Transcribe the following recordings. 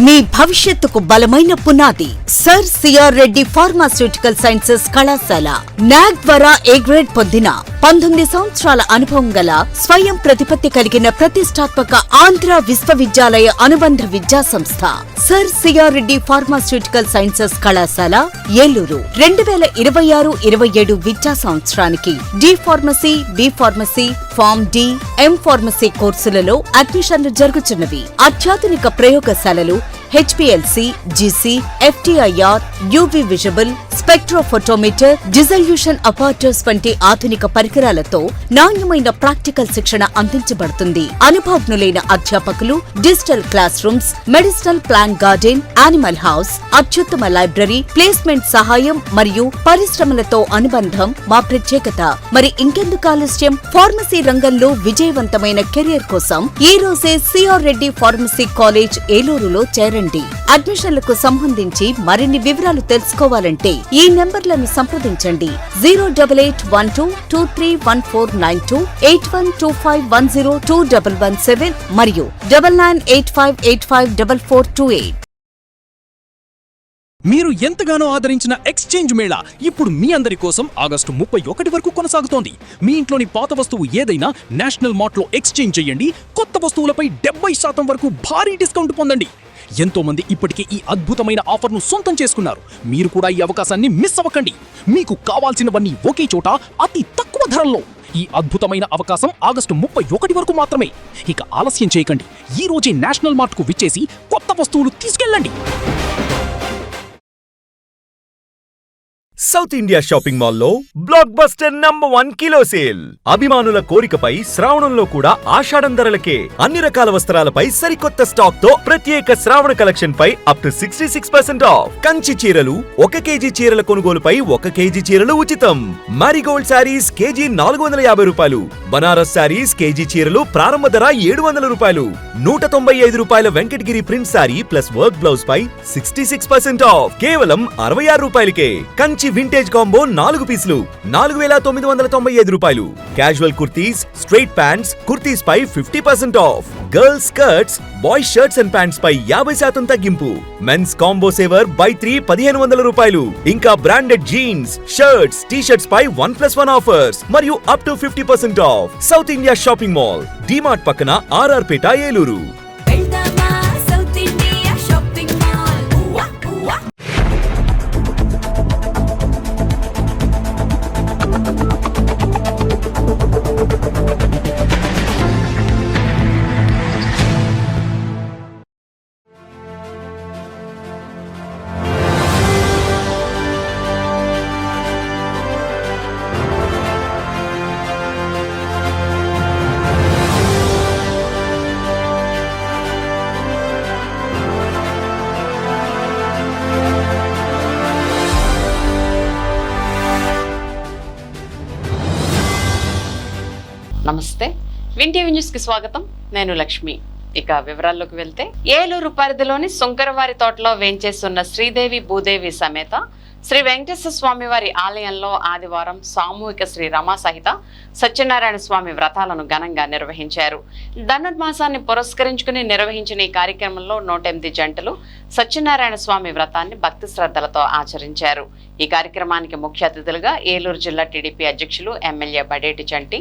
మీ భవిష్యత్తుకు బలమైన పునాది sir C R Reddy pharmaceutical sciences కళాశాల నాగ్ ద్వారా ఏ గ్రేడ్ పొందిన 19 సంవత్సరాల అనుభవం గల స్వయం ప్రతిపత్తి కలిగిన ప్రతిష్టాత్మక ఆంధ్ర విశ్వవిద్యాలయ అనుబంధ విద్యా సంస్థ sir C R Reddy pharmaceutical sciences కళాశాల ఏలూరు 2026-27 విద్యా సంవత్సరానికి D pharmacy, B pharmacy, pharm D, M pharmacy కోర్సులలో అడ్మిషన్లు జరుగుతున్నవి. అత్యాధునిక ప్రయోగశాలలు HPLC, GC, FTIR, UV visible, spectrophotometer, dissolution apparatus వంటి ఆధునిక పరికరాలతో నాణ్యమైన ప్రాక్టికల్ శిక్షణ అందించబడుతుంది. అనుభవజ్ఞులైన అధ్యాపకులు, digital classrooms, medicinal plant garden, animal house, అత్యుత్తమ లైబ్రరీ, ప్లేస్మెంట్ సహాయం మరియు పరిశ్రమలతో అనుబంధం మా ప్రత్యేకత. మరి ఇంకెందుకు ఆలస్యం? ఫార్మసీ రంగంలో విజయవంతమైన కెరియర్ కోసం ఈ రోజే సిఆర్ రెడ్డి ఫార్మసీ కాలేజ్ ఏలూరులో చేరండి. అడ్మిషన్లకు సంబంధించి మరిన్ని వివరాలు తెలుసుకోవాలంటే ఈ నెంబర్లను సంప్రదించండి. 08812231492, 8125102117 మరియు 9985854428. మీరు ఎంతగానో ఆదరించిన ఎక్స్చేంజ్ మేళా ఇప్పుడు మీ అందరి కోసం ఆగస్టు 31 వరకు కొనసాగుతోంది. మీ ఇంట్లోని పాత వస్తువు ఏదైనా నేషనల్ మార్ట్ లో ఎక్స్చేంజ్ చేయండి. కొత్త వస్తువులపై 70% వరకు భారీ డిస్కౌంట్ పొందండి. ఎంతో మంది ఇప్పటికే ఈ అద్భుతమైన ఆఫర్ను సొంతం చేసుకున్నారు. మీరు కూడా ఈ అవకాశాన్ని మిస్ అవ్వకండి. మీకు కావాల్సినవన్నీ ఒకే చోట అతి తక్కువ ధరల్లో. ఈ అద్భుతమైన అవకాశం ఆగస్టు 31 వరకు మాత్రమే. ఇక ఆలస్యం చేయకండి. ఈ రోజే నేషనల్ మార్ట్ కు విచ్చేసి కొత్త వస్తువులు తీసుకెళ్ళండి. సౌత్ ఇండియా షాపింగ్ మాల్లో బ్లాక్ బస్టర్ #1 కిలో సేల్. అభిమానుల కోరికపై శ్రావణంలో కూడా ఆషాఢం ధరలకే అన్ని రకాల వస్త్రాలపై సరికొత్త స్టాక్ తో ప్రత్యేక శ్రావణ కలెక్షన్ పై అప్ టు 66% ఆఫ్. కంచి చీరలు 1 కేజీ చీరల కొనుగోలుపై 1 కేజీ చీరలు ఉచితం. మారిగోల్డ్ శారీస్ కేజీ 450 రూపాయలు. బనారస్ శారీస్ కేజీ చీరలు ప్రారంభ ధర 700 రూపాయలు. 195 రూపాయల Venkatagiri print sari plus work blouse పై 66% ఆఫ్. కేవలం 66 రూపాయలకే. కంచి వింటేజ్ కాంబో 4 పీసులు 4995 రూపాయలు. Casual kurtis, straight pants, kurtis పై 50% off. Girls skirts, boys shirts and pants పై 50% తగ్గింపు. మెన్స్ కాంబో సేవర్ బై 3 1500 రూపాయలు. ఇంకా బ్రాండెడ్ జీన్స్, షర్ట్స్, టీ-షర్ట్స్ పై 1+1 ఆఫర్స్ మరియు up to 50% of. South India shopping mall, DMart పక్కన RR పేట, ఏలూరు. నమస్తే, విన్ టీవీ న్యూస్ కి స్వాగతం. నేను లక్ష్మి. ఇక వివరాల్లోకి వెళ్తే, ఏలూరు పరిధిలోని సుంకరవారి తోటలో వేంచేస్తున్న శ్రీదేవి భూదేవి సమేత శ్రీ వెంకటేశ్వర స్వామి వారి ఆలయంలో ఆదివారం సామూహిక శ్రీ రమా సహిత సత్యనారాయణ స్వామి వ్రతాలను ఘనంగా నిర్వహించారు. ధనుర్మాసాన్ని పురస్కరించుకుని నిర్వహించిన ఈ కార్యక్రమంలో 108 జంటలు సత్యనారాయణ స్వామి వ్రతాన్ని భక్తి శ్రద్ధలతో ఆచరించారు. ఈ కార్యక్రమానికి ముఖ్య అతిథులుగా ఏలూరు జిల్లా టీడీపీ అధ్యక్షులు MLA Badeti Chanti,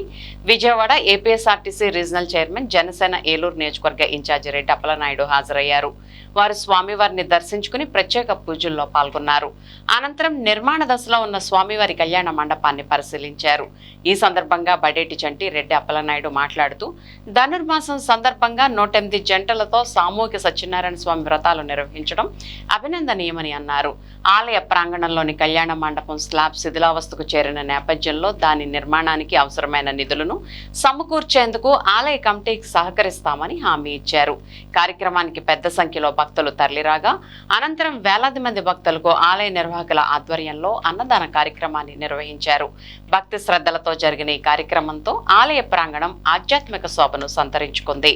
Vijayawada APSRTC regional chairman, Janasena Eluru నియోజకవర్గ ఇన్ఛార్జి రెడ్డి అప్పలనాయుడు హాజరయ్యారు. వారు స్వామివారిని దర్శించుకుని ప్రత్యేక పూజల్లో పాల్గొన్నారు. అనంతరం నిర్మాణ దశలో ఉన్న స్వామివారి కళ్యాణ మండపాన్ని పరిశీలించారు. ఈ సందర్భంగా బడేటి చంటి, రెడ్డి అప్పలనాయుడు మాట్లాడుతూ, ధనుర్మాసం సందర్భంగా 108 జంటలతో సామూహిక సత్యనారాయణ స్వామి వ్రతాలు నిర్వహించడం అభినందనీయమని అన్నారు. ఆలయ ప్రాంగణంలోని కళ్యాణ మండపం స్లాబ్ శిథిలావస్థకు చేరిన నేపథ్యంలో దాని నిర్మాణానికి అవసరమైన నిధులను సమకూర్చేందుకు ఆలయ కమిటీకి సహకరిస్తామని హామీ ఇచ్చారు. కార్యక్రమానికి పెద్ద సంఖ్యలో భక్తులు తరలిరాగా అనంతరం వేలాది మంది భక్తులకు ఆలయ నిర్వాహకుల ఆధ్వర్యంలో అన్నదాన కార్యక్రమాన్ని నిర్వహించారు. భక్తి శ్రద్ధలతో జరిగిన ఈ కార్యక్రమంతో ఆలయ ప్రాంగణం ఆధ్యాత్మిక శోభను సంతరించుకుంది.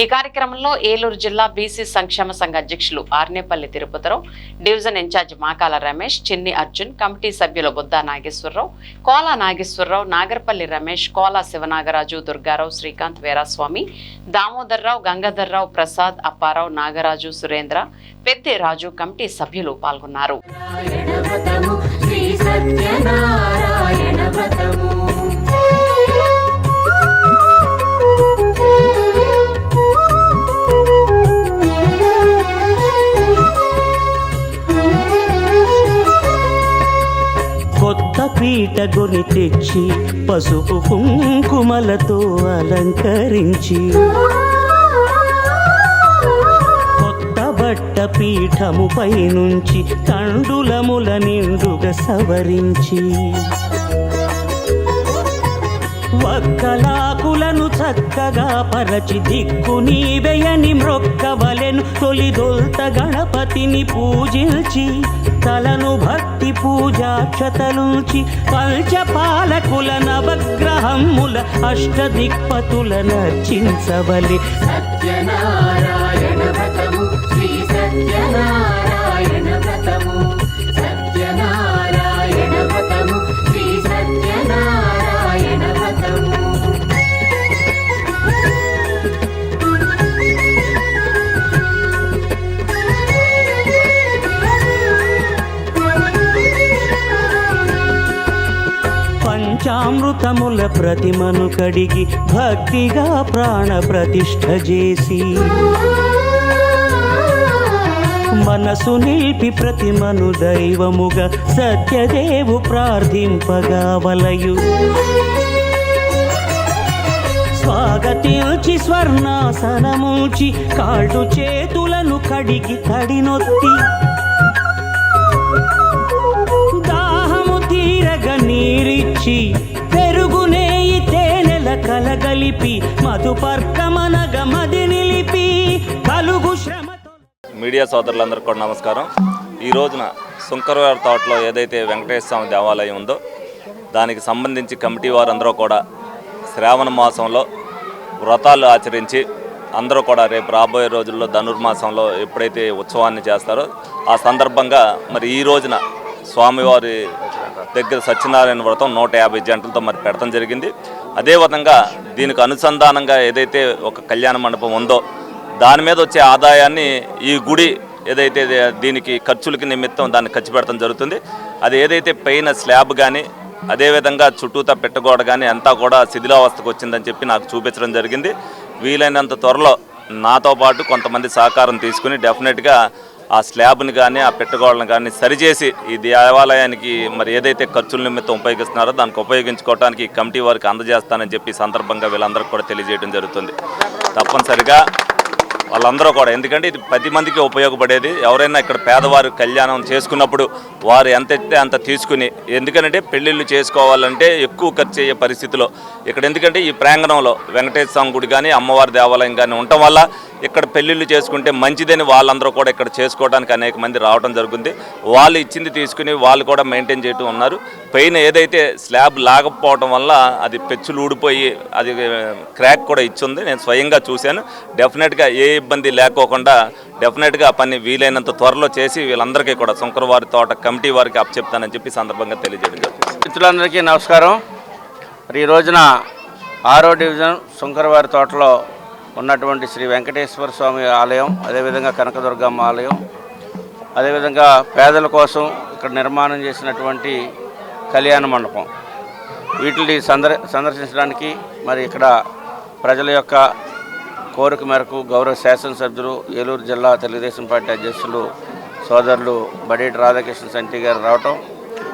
ఈ కార్యక్రమంలో ఏలూరు జిల్లా బీసీ సంక్షేమ సంఘ అధ్యక్షులు ఆర్నేపల్లి తిరుపతిరావు, డివిజన్ ఇన్ఛార్జ్ మాకాల రమేష్, చిన్ని అర్జున్, మల్లికార్జున్, కమిటీ సభ్యులు బుద్దా నాగేశ్వరరావు, కోలా నాగేశ్వరరావు, నాగరపల్లి రమేష్, కోలా శివనాగరాజు, దుర్గారావు, శ్రీకాంత్, వీరాస్వామి, దామోదర్రావు, గంగాధర్రావు, ప్రసాద్, అప్పారావు, నాగరాజు, సురేంద్ర, పెద్ది రాజు కమిటీ సభ్యులు పాల్గొన్నారు. కొత్త పీట గొని తెచ్చి పసుపు కుంకుమలతో అలంకరించి కొత్త బట్ట పీఠముపై నుంచి తండులముల నిండుగా సవరించి వక్కలాకులను చక్కగా పరచి దిక్కు నీవెయని మ్రొక్కవలెను. తొలిదొల్త గణపతిని పూజించి తలను భక్తి పూజాక్షతలుంచి పంచపాలకుల నవగ్రహముల అష్టదిక్పతుల నర్చించవలె. సత్యనారాయణ వ్రతము శ్రీ సత్యనారాయణ వ్రతము, సత్యనారాయణ వ్రతము శ్రీ సత్యనారాయణ వ్రతము. పంచామృతముల ప్రతిమను కడిగి భక్తిగా ప్రాణ ప్రతిష్ఠ చేసి మనసు నిలిపి ప్రతిమను దైవముగా సత్యదేవు ప్రార్థింపగా వలయు. స్వాగతించి స్వర్ణాసనముంచి కాళ్ళు చేతులను కడిగి తడినొత్తి నీరిచ్చి పెరుగునేయి తేనెల కలగలిపి మధుపర్కమనగ మది నిలిపి కలుగు శ్రమ. మీడియా సోదరులందరికీ కూడా నమస్కారం. ఈ రోజున సుంకరవారి తోటలో ఏదైతే వెంకటేశ్వర స్వామి దేవాలయం ఉందో దానికి సంబంధించి కమిటీ వారందరూ కూడా శ్రావణ మాసంలో వ్రతాలు ఆచరించి అందరూ కూడా రేపు రాబోయే రోజుల్లో ధనుర్మాసంలో ఎప్పుడైతే ఉత్సవాన్ని చేస్తారో ఆ సందర్భంగా మరి ఈ రోజున స్వామివారి దగ్గర సత్యనారాయణ వ్రతం 150 జంటలతో మరి పెడతాం జరిగింది. అదేవిధంగా దీనికి అనుసంధానంగా ఏదైతే ఒక కళ్యాణ మండపం ఉందో దాని మీద వచ్చే ఆదాయాన్ని ఈ గుడి ఏదైతే దీనికి ఖర్చులకి నిమిత్తం దాన్ని ఖర్చు పెడతాం జరుగుతుంది. అది ఏదైతే పైన స్లాబ్ కానీ అదేవిధంగా చుట్టూతా పెట్టగోడ కానీ అంతా కూడా శిథిలావస్థకు వచ్చిందని చెప్పి నాకు చూపించడం జరిగింది. వీలైనంత త్వరలో నాతో పాటు కొంతమంది సహకారం తీసుకుని డెఫినెట్గా ఆ స్లాబ్ని కానీ ఆ పెట్టగోడలను కానీ సరిచేసి ఈ దేవాలయానికి మరి ఏదైతే ఖర్చుల నిమిత్తం ఉపయోగిస్తున్నారో దానికి ఉపయోగించుకోవడానికి కమిటీ వారికి అందజేస్తానని చెప్పి సందర్భంగా వీళ్ళందరికీ కూడా తెలియజేయడం జరుగుతుంది. తప్పనిసరిగా వాళ్ళందరూ కూడా, ఎందుకంటే ఇది 10 మందికి ఉపయోగపడేది. ఎవరైనా ఇక్కడ పేదవారు కళ్యాణం చేసుకున్నప్పుడు వారు ఎంత ఎత్తే అంత తీసుకుని, ఎందుకంటే పెళ్ళిళ్ళు చేసుకోవాలంటే ఎక్కువ ఖర్చు అయ్యే పరిస్థితిలో ఇక్కడ, ఎందుకంటే ఈ ప్రాంగణంలో వెంకటేశ్వర స్వామి గుడి కానీ అమ్మవారి దేవాలయం కానీ ఉండటం వల్ల ఇక్కడ పెళ్ళిళ్ళు చేసుకుంటే మంచిదని వాళ్ళందరూ కూడా ఇక్కడ చేసుకోవడానికి అనేక మంది రావడం జరుగుతుంది. వాళ్ళు ఇచ్చింది తీసుకుని వాళ్ళు కూడా మెయింటైన్ చేయటం ఉన్నారు. పైన ఏదైతే స్లాబ్ లాగకపోవడం వల్ల అది పెచ్చులు ఊడిపోయి అది క్రాక్ కూడా ఇచ్చింది. నేను స్వయంగా చూశాను. డెఫినెట్గా ఏ ఇబ్బంది లేకోకుండా డెఫినెట్గా ఆ పని వీలైనంత త్వరలో చేసి వీళ్ళందరికీ కూడా సుంకరవారి తోట కమిటీ వారికి అప్పచెప్తానని చెప్పి సందర్భంగా తెలియజేయడం జరుగుతుంది. మిత్రులందరికీ నమస్కారం. మరి ఈ రోజున 6వ డివిజన్ సుంకరవారి తోటలో ఉన్నటువంటి శ్రీ వెంకటేశ్వర స్వామి ఆలయం, అదేవిధంగా కనకదుర్గమ్మ ఆలయం, అదేవిధంగా పేదల కోసం ఇక్కడ నిర్మాణం చేసినటువంటి కళ్యాణ మండపం, వీటిని సందర్శించడానికి మరి ఇక్కడ ప్రజల యొక్క కోరిక మేరకు గౌరవ శాసనసభ్యులు, ఏలూరు జిల్లా తెలుగుదేశం పార్టీ అధ్యక్షులు సోదరులు బడేటి రాధాకృష్ణ సంటి గారు రావటం,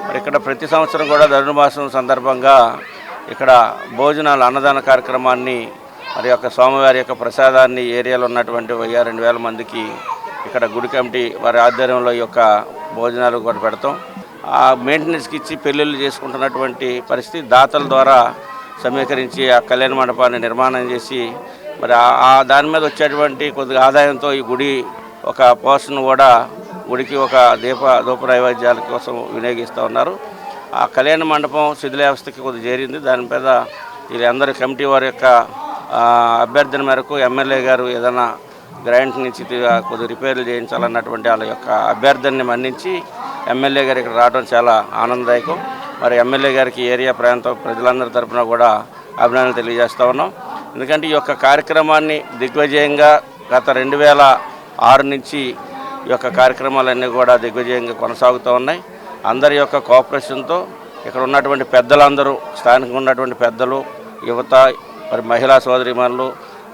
మరి ఇక్కడ ప్రతి సంవత్సరం కూడా ధనుర్మాసం సందర్భంగా ఇక్కడ భోజనాలు అన్నదాన కార్యక్రమాన్ని మరి యొక్క స్వామివారి యొక్క ప్రసాదాన్ని ఏరియాలో ఉన్నటువంటి 2,000 మందికి ఇక్కడ గుడి కమిటీ వారి ఆధ్వర్యంలో ఈ యొక్క భోజనాలు కూడా పెడతాం. ఆ మెయింటెనెన్స్కి ఇచ్చి పెళ్ళిళ్ళు చేసుకుంటున్నటువంటి పరిస్థితి దాతల ద్వారా సమీకరించి ఆ కళ్యాణ మండపాన్ని నిర్మాణం చేసి మరి ఆ దాని మీద వచ్చేటువంటి కొద్దిగా ఆదాయంతో ఈ గుడి ఒక పోర్షన్ కూడా గుడికి ఒక ధూప నైవేద్యాల కోసం వినియోగిస్తూ ఉన్నారు. ఆ కళ్యాణ మండపం శిథిలావస్థకి కొద్దిగా చేరింది. దాని మీద వీళ్ళందరూ కమిటీ వారి యొక్క అభ్యర్థన మేరకు ఎమ్మెల్యే గారు ఏదైనా గ్రాంట్ నుంచి కొద్ది రిపేర్లు చేయించాలన్నటువంటి వాళ్ళ యొక్క అభ్యర్థనని మన్నించి ఎమ్మెల్యే గారు ఇక్కడ రావడం చాలా ఆనందదాయకం. మరి ఎమ్మెల్యే గారికి ఏరియా ప్రాంతం ప్రజలందరి తరఫున కూడా అభినందనలు తెలియజేస్తూ ఉన్నాం. ఎందుకంటే ఈ యొక్క కార్యక్రమాన్ని దిగ్విజయంగా గత 2006 నుంచి ఈ యొక్క కార్యక్రమాలన్నీ కూడా దిగ్విజయంగా కొనసాగుతూ ఉన్నాయి. అందరి యొక్క కోఆపరేషన్తో ఇక్కడ ఉన్నటువంటి పెద్దలందరూ, స్థానికంగా ఉన్నటువంటి పెద్దలు, యువత, మరి మహిళా సోదరిమణులు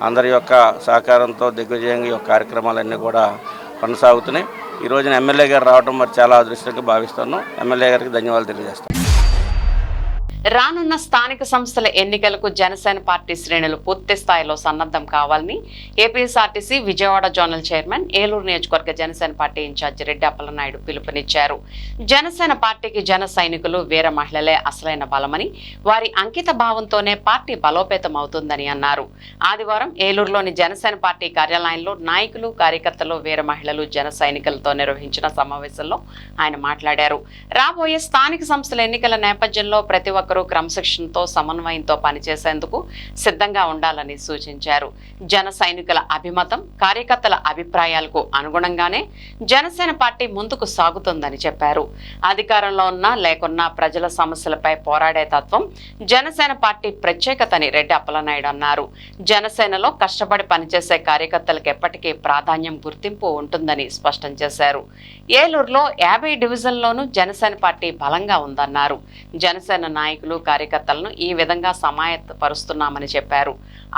అందరి యొక్క సహకారంతో దిగ్విజయంగా ఈ యొక్క కార్యక్రమాలన్నీ కూడా కొనసాగుతున్నాయి. ఈ రోజున ఎమ్మెల్యే గారు రావడం మరి చాలా అదృష్టంగా భావిస్తున్నాం. ఎమ్మెల్యే గారికి ధన్యవాదాలు తెలియజేస్తాం. రానున్న స్థానిక సంస్థల ఎన్నికలకు జనసేన పార్టీ శ్రేణులు పూర్తి స్థాయిలో సన్నద్ధం కావాలని APSRTC Vijayawada zonal chairman, Eluru నియోజకవర్గ జనసేన పార్టీ ఇన్ఛార్జి రెడ్డి అప్పలనాయుడు పిలుపునిచ్చారు. జనసేన పార్టీకి జన సైనికులు, వీర మహిళలే అసలైన బలమని, వారి అంకిత భావంతోనే పార్టీ బలోపేతం అవుతుందని అన్నారు. ఆదివారం ఏలూరులోని జనసేన పార్టీ కార్యాలయంలో నాయకులు, కార్యకర్తలు, వీర మహిళలు, జన సైనికులతో నిర్వహించిన సమావేశంలో ఆయన మాట్లాడారు. రాబోయే స్థానిక సంస్థల ఎన్నికల నేపథ్యంలో ప్రతి ఒక్కరూ క్రమశిక్షణతో, సమన్వయంతో పనిచేసేందుకు సిద్ధంగా ఉండాలని సూచించారు. జన సైనికుల అభిమతం, కార్యకర్తల అభిప్రాయాలకు అనుగుణంగానే జనసేన పార్టీ ముందుకు సాగుతుందని చెప్పారు. అధికారంలో ఉన్నా లేకున్నా ప్రజల సమస్యలపై పోరాడే తత్వం జనసేన పార్టీ ప్రత్యేకతని రెడ్డి అప్పలనాయుడు అన్నారు. జనసేనలో కష్టపడి పనిచేసే కార్యకర్తలకు ఎప్పటికీ ప్రాధాన్యం, గుర్తింపు ఉంటుందని స్పష్టం చేశారు. ఏలూరులో 50 డివిజన్లోనూ జనసేన పార్టీ బలంగా ఉందన్నారు. జనసేన నాయకులు, కార్యకర్తలను ఈ విధంగా సమాయత్తపరుస్తున్నామని చెప్పారు.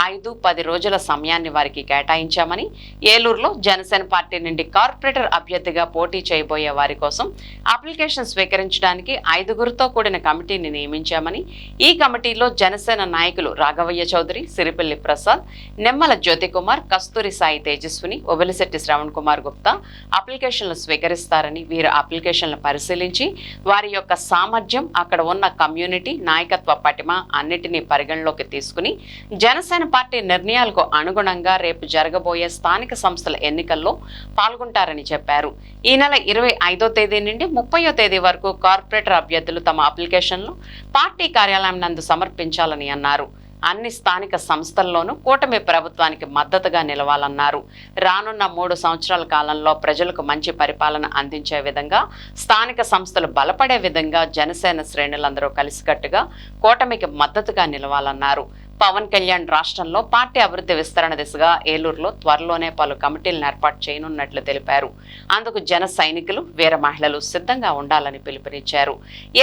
5-10 రోజుల సమయాన్ని వారికి కేటాయించామని, ఏలూరులో జనసేన పార్టీ నుండి కార్పొరేటర్ అభ్యర్థిగా పోటీ చేయబోయే వారి కోసం అప్లికేషన్ స్వీకరించడానికి 5గురితో కూడిన కమిటీని నియమించామని, ఈ కమిటీలో జనసేన నాయకులు రాఘవయ్య చౌదరి, సిరిపల్లి ప్రసాద్, నిమ్మల జ్యోతికుమార్, కస్తూరి సాయి తేజస్విని, ఒబెలిశెట్టి శ్రవణ్ కుమార్ గుప్తా అప్లికేషన్లు స్వీకరిస్తారని, వీరు అప్లికేషన్లు పరిశీలించి వారి యొక్క సామర్థ్యం, అక్కడ ఉన్న కమ్యూనిటీ, నాయకత్వ పటిమ అన్నిటినీ పరిగణలోకి తీసుకుని జనసేన పార్టీ నిర్ణయాలకు అనుగుణంగా రేపు జరగబోయే స్థానిక సంస్థల ఎన్నికల్లో పాల్గొంటారని చెప్పారు. ఈ నెల 25వ తేదీ నుండి 30వ తేదీ వరకు కార్పొరేటర్ అభ్యర్థులు తమ అప్లికేషన్లు పార్టీ కార్యాలయం నందు సమర్పించాలని అన్నారు. అన్ని స్థానిక సంస్థల్లోనూ కూటమి ప్రభుత్వానికి మద్దతుగా నిలవాలన్నారు. రానున్న 3 సంవత్సరాల కాలంలో ప్రజలకు మంచి పరిపాలన అందించే విధంగా, స్థానిక సంస్థలు బలపడే విధంగా జనసేన శ్రేణులందరూ కలిసికట్టుగా కూటమికి మద్దతుగా నిలవాలన్నారు. పవన్ కళ్యాణ్ రాష్ట్రంలో పార్టీ అభివృద్ధి విస్తరణ దిశగా ఏలూరులో త్వరలోనే పలు కమిటీలను ఏర్పాటు చేయనున్నట్లు తెలిపారు. అందుకు జన సైనికులు, వీర మహిళలు సిద్ధంగా ఉండాలని పిలుపునిచ్చారు.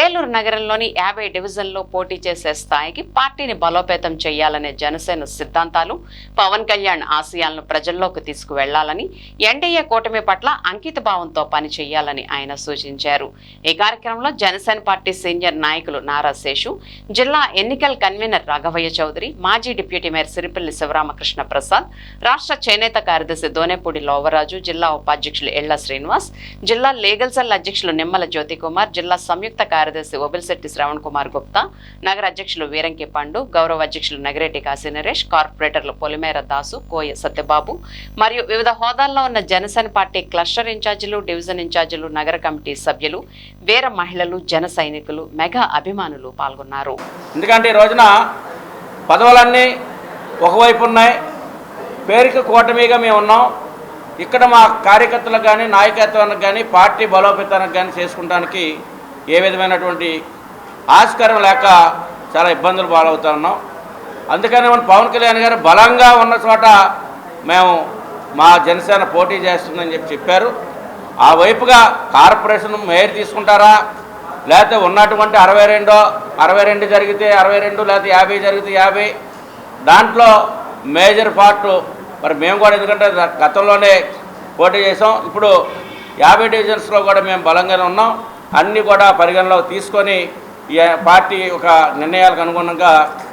ఏలూరు నగరంలోని 50 డివిజన్లో పోటీ చేసే స్థాయికి పార్టీని బలోపేతం చేయాలనే జనసేన సిద్ధాంతాలు, పవన్ కళ్యాణ్ ఆశయాలను ప్రజల్లోకి తీసుకువెళ్లాలని, ఎన్డీఏ కూటమి పట్ల అంకిత భావంతో పనిచేయాలని ఆయన సూచించారు. ఈ కార్యక్రమంలో జనసేన పార్టీ సీనియర్ నాయకులు నారా శేషు, జిల్లా ఎన్నికల కన్వీనర్ రాఘవయ్య చౌదరి, మాజీ డిప్యూటీ మేయర్ సిరిపల్లి శివరామకృష్ణ ప్రసాద్, రాష్ట్ర చేనేత కార్యదర్శి దోనేపూడి లోవరాజు, జిల్లా ఉపాధ్యక్షులు ఎళ్ల శ్రీనివాస్, జిల్లా లీగల్ సెల్ అధ్యక్షులు నిమ్మల జ్యోతికుమార్, జిల్లా సంయుక్త కార్యదర్శి ఒబెలిశెట్టి శ్రవణ్ కుమార్ గుప్తా, నగర అధ్యక్షులు వీరంకి పండు, గౌరవ అధ్యక్షులు నగిరెడ్డి కాశీ నరేష్, కార్పొరేటర్లు పొలిమేర దాసు, కోయ సత్యబాబు మరియు వివిధ హోదాల్లో ఉన్న జనసేన పార్టీ క్లస్టర్ ఇన్ఛార్జీలు, డివిజన్ ఇన్ఛార్జీలు, నగర కమిటీ సభ్యులు, వీర మహిళలు, జన సైనికులు, మెగా అభిమానులు పాల్గొన్నారు. ఎందుకంటే ఈ రోజున పదవులన్నీ ఒకవైపు ఉన్నాయి, పేరుకి కూటమిగా మేము ఉన్నాం. ఇక్కడ మా కార్యకర్తలకు కానీ, నాయకత్వానికి కానీ, పార్టీ బలోపేతానికి కానీ చేసుకుంటానికి ఏ విధమైనటువంటి ఆస్కారం లేక చాలా ఇబ్బందులు పాలవుతూ ఉన్నాం. అందుకని మన పవన్ కళ్యాణ్ గారు బలంగా ఉన్న చోట మేము మా జనసేన పోటీ చేస్తుందని చెప్పారు. ఆ వైపుగా కార్పొరేషన్ మేయర్ తీసుకుంటారా, లేకపోతే ఉన్నటువంటి 62 జరిగితే 62, లేకపోతే 50 జరిగితే 50, దాంట్లో మేజర్ పార్ట్ మరి మేము కూడా, ఎందుకంటే గతంలోనే పోటీ చేసాం, ఇప్పుడు 50 డివిజన్స్లో కూడా మేము బలంగానే ఉన్నాం. అన్నీ కూడా పరిగణలోకి తీసుకొని ఈ పార్టీ ఒక నిర్ణయాలకు అనుగుణంగా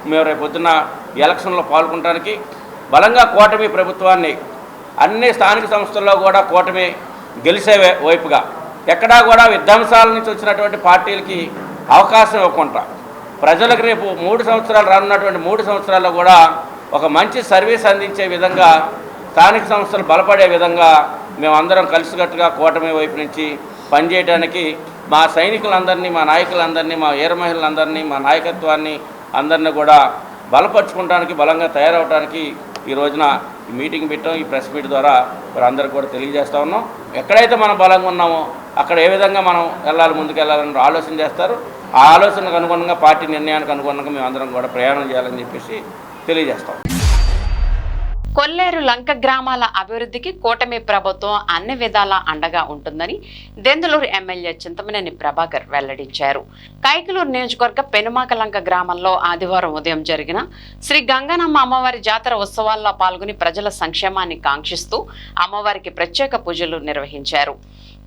మేము రేపు పొద్దున్న ఎలక్షన్లో పాల్గొనడానికి బలంగా కూటమి ప్రభుత్వాన్ని, అన్ని స్థానిక సంస్థల్లో కూడా కూటమి గెలిచే వైపుగా, ఎక్కడా కూడా విధ్వంసాల నుంచి వచ్చినటువంటి పార్టీలకి అవకాశం ఇవ్వకుండా ప్రజలకు రేపు 3 సంవత్సరాలు రానున్నటువంటి 3 సంవత్సరాల్లో కూడా ఒక మంచి సర్వీస్ అందించే విధంగా, స్థానిక సంస్థలు బలపడే విధంగా మేమందరం కలిసికట్టుగా కూటమి వైపు నుంచి పనిచేయడానికి మా సైనికులందరినీ, మా నాయకులందరినీ, మా వీర మహిళలందరినీ, మా నాయకత్వాన్ని అందరినీ కూడా బలపరుచుకోవడానికి, బలంగా తయారవడానికి ఈ రోజున ఈ మీటింగ్ పెట్టాం. ఈ ప్రెస్ మీట్ ద్వారా మరి అందరికీ కూడా తెలియజేస్తూ ఉన్నాం. ఎక్కడైతే మనం బలంగా ఉన్నామో అక్కడ ఏ విధంగా మనం వెళ్ళాలి, ముందుకు వెళ్ళాలని ఆలోచన చేస్తారు. ఆ ఆలోచనకు అనుగుణంగా, పార్టీ నిర్ణయానికి అనుగుణంగా మేము అందరం కూడా ప్రయాణం చేయాలని చెప్పేసి తెలియజేస్తాం. కొల్లేరు లంక గ్రామాల అభివృద్ధికి కూటమి ప్రభుత్వం అన్ని విధాలా అండగా ఉంటుందని దెందులూరు ఎమ్మెల్యే చింతమనేని ప్రభాకర్ వెల్లడించారు. కైకలూరు నియోజకవర్గ పెనుమాక లంక గ్రామంలో ఆదివారం ఉదయం జరిగిన శ్రీ గంగానమ్మ అమ్మవారి జాతర ఉత్సవాల్లో పాల్గొని ప్రజల సంక్షేమాన్ని కాంక్షిస్తూ అమ్మవారికి ప్రత్యేక పూజలు నిర్వహించారు.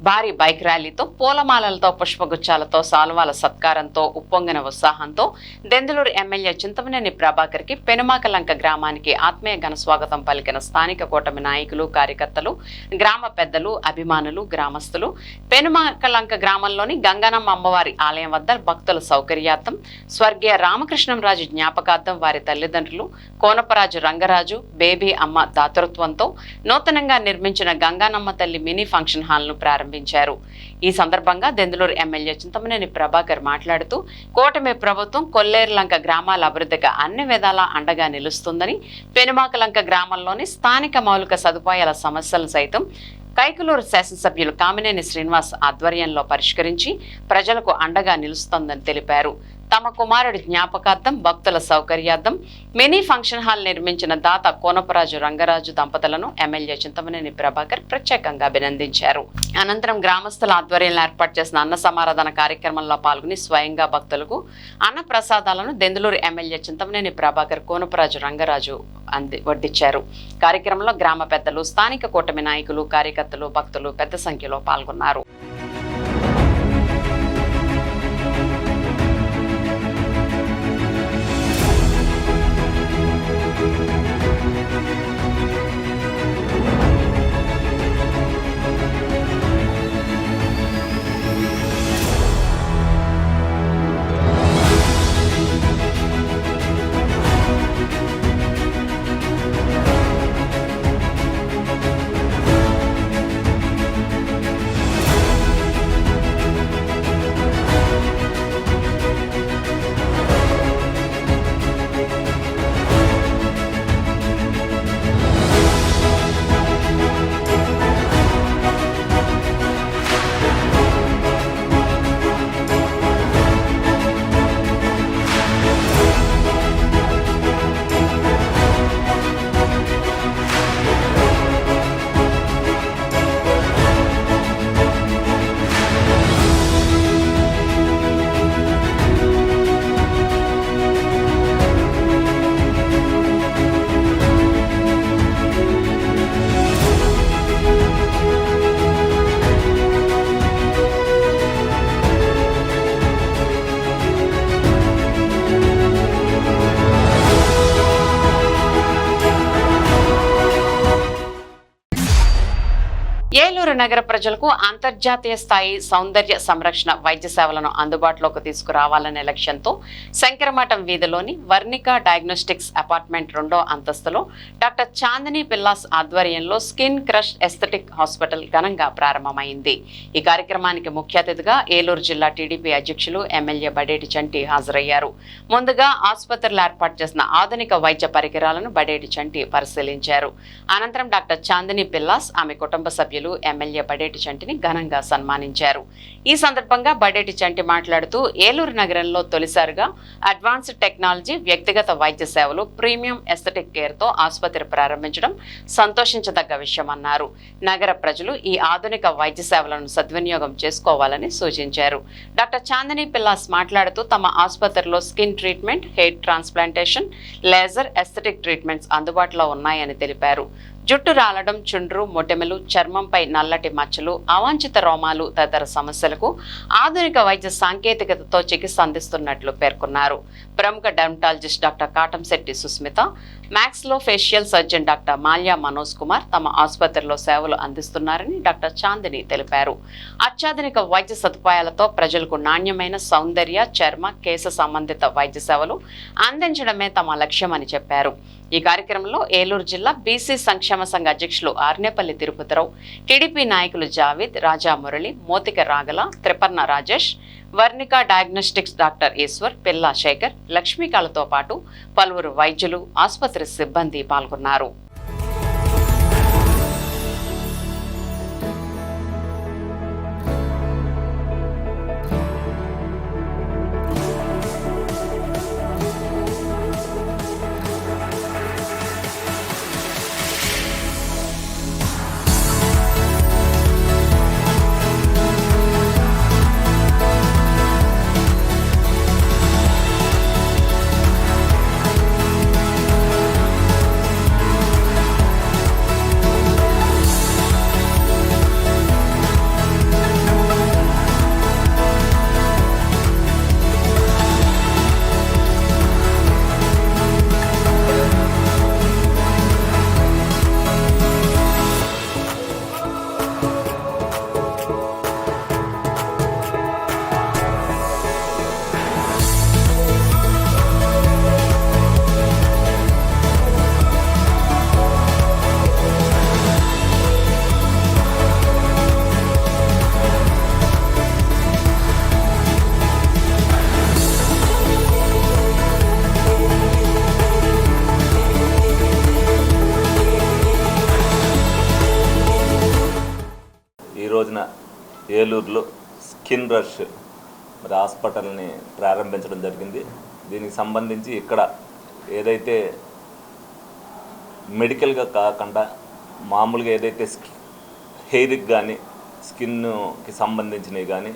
భారీ బైక్ ర్యాలీతో, పూలమాలలతో, పుష్పగుచ్చాలతో, సాల్వాల సత్కారంతో, ఉప్పొంగిన ఉత్సాహంతో దెందులూరు ఎమ్మెల్యే చింతమనేని ప్రభాకర్ కి పెనుమాక లంక గ్రామానికి ఆత్మీయ ఘన స్వాగతం పలికిన స్థానిక కూటమి నాయకులు, కార్యకర్తలు, గ్రామ పెద్దలు, అభిమానులు, గ్రామస్తులు. పెనుమాక లంక గ్రామంలోని గంగానమ్మ అమ్మవారి ఆలయం వద్ద భక్తుల సౌకర్యార్థం స్వర్గీయ రామకృష్ణంరాజు జ్ఞాపకార్థం వారి తల్లిదండ్రులు కోనపరాజు రంగరాజు, బేబీ అమ్మ దాతృత్వంతో నూతనంగా నిర్మించిన గంగానమ్మ తల్లి మినీ ఫంక్షన్ హాల్ ను ప్రారంభించారు. ఈ సందర్భంగా దెందులూరు ఎమ్మెల్యే చింతమనేని ప్రభాకర్ మాట్లాడుతూ కూటమి ప్రభుత్వం కొల్లేరు లంక గ్రామాల అభివృద్ధికి అన్ని విధాలా అండగా నిలుస్తుందని, పెనుమాక లంక గ్రామంలోని స్థానిక మౌలిక సదుపాయాల సమస్యలు సైతం కైకలూరు శాసనసభ్యులు కామినేని శ్రీనివాస్ ఆధ్వర్యంలో పరిష్కరించి ప్రజలకు అండగా నిలుస్తోందని తెలిపారు. తమ కుమారుడి జ్ఞాపకార్థం, భక్తుల సౌకర్యార్థం మినీ ఫంక్షన్ హాల్ నిర్మించిన దాత కోనపరాజు రంగరాజు దంపతులను ఎమ్మెల్యే చింతమనేని ప్రభాకర్ ప్రత్యేకంగా అభినందించారు. అనంతరం గ్రామస్తుల ఆధ్వర్యంలో ఏర్పాటు చేసిన అన్న సమారాధన కార్యక్రమంలో పాల్గొని స్వయంగా భక్తులకు అన్న ప్రసాదాలను దెందులూరు ఎమ్మెల్యే చింతమనేని ప్రభాకర్ కోనపరాజు రంగరాజు వడ్డించారు. కార్యక్రమంలో గ్రామ పెద్దలు, స్థానిక కూటమి నాయకులు, కార్యకర్తలు, భక్తులు పెద్ద సంఖ్యలో పాల్గొన్నారు. ఏలూరు నగర ప్రజలకు అంతర్జాతీయ స్థాయి సౌందర్య సంరక్షణ వైద్య సేవలను అందుబాటులోకి తీసుకురావాలనే లక్ష్యంతో శంకరమఠం వీధిలోని వర్ణిక డయాగ్నోస్టిక్స్ అపార్ట్మెంట్ 2వ అంతస్తులో డాక్టర్ చాందిని పిల్లాస్ ఆధ్వర్యంలో స్కిన్ క్రష్ ఎస్థెటిక్ హాస్పిటల్ ఘనంగా ప్రారంభమైంది. ఈ కార్యక్రమానికి ముఖ్య అతిథిగా ఏలూరు జిల్లా టీడీపీ అధ్యక్షులు ఎమ్మెల్యే బడేటి చంటి హాజరయ్యారు. ముందుగా ఆసుపత్రిలో ఏర్పాటు చేసిన ఆధునిక వైద్య పరికరాలను బడేటి చంటి పరిశీలించారు. అనంతరం డాక్టర్ చాందిని పిల్లాస్, ఆమె కుటుంబ సభ్యులు ఎమ్మెల్యే బడేటి చంటిని ఘనంగా సన్మానించారు. ఈ సందర్భంగా బడేటి చంటి మాట్లాడుతూ ఏలూరు నగరంలో తొలిసారిగా అడ్వాన్స్డ్ టెక్నాలజీ, వ్యక్తిగత వైద్య సేవలు, ప్రీమియం ఎస్థెటిక్ కేర్ తో ఆసుపత్రి ప్రారంభించడం సంతోషించదగ్గ విషయమన్నారు. నగర ప్రజలు ఈ ఆధునిక వైద్య సేవలను సద్వినియోగం చేసుకోవాలని సూచించారు. డాక్టర్ చాందిని పిల్లాస్ మాట్లాడుతూ తమ ఆసుపత్రిలో skin treatment, hair transplantation, laser, aesthetic treatments అందుబాటులో ఉన్నాయని తెలిపారు. జుట్టు రాలడం, చుండ్రు, మొటిమలు, చర్మంపై నల్లటి మచ్చలు, అవాంఛిత రోమాలు తదితర సమస్యలకు ఆధునిక వైద్య సాంకేతికతతో చికిత్స అందిస్తున్నట్లు పేర్కొన్నారు. ప్రముఖ డెర్మటాలజిస్ట్ డాక్టర్ కాటంశెట్టి సుస్మిత, మ్యాక్స్లో facial surgeon doctor Malya Manoj Kumar తమ ఆసుపత్రిలో సేవలు అందిస్తున్నారని డాక్టర్ చాందిని తెలిపారు. అత్యాధునిక వైద్య సదుపాయాలతో ప్రజలకు నాణ్యమైన సౌందర్య, చర్మ, కేశ సంబంధిత వైద్య సేవలు అందించడమే తమ లక్ష్యమని చెప్పారు. ఈ కార్యక్రమంలో ఏలూరు జిల్లా బీసీ సంక్షేమ సంఘ అధ్యక్షులు ఆర్నేపల్లి తిరుపతిరావు, టీడీపీ నాయకులు జావేద్, రాజా మురళి, మోతిక రాగల, త్రిపర్ణ రాజేష్, వర్ణిక డయాగ్నోస్టిక్స్ డాక్టర్ ఈశ్వర్, పిల్లా శేఖర్, లక్ష్మీకాలతో పాటు పలువురు వైద్యులు, ఆసుపత్రి సిబ్బంది పాల్గొన్నారు. ఈ రోజున ఏలూరులో స్కిన్ రష్ మరి హాస్పిటల్ని ప్రారంభించడం జరిగింది. దీనికి సంబంధించి ఇక్కడ ఏదైతే మెడికల్గా కాకుండా మామూలుగా ఏదైతే హెయిర్కి కానీ స్కిన్కి సంబంధించినవి కానీ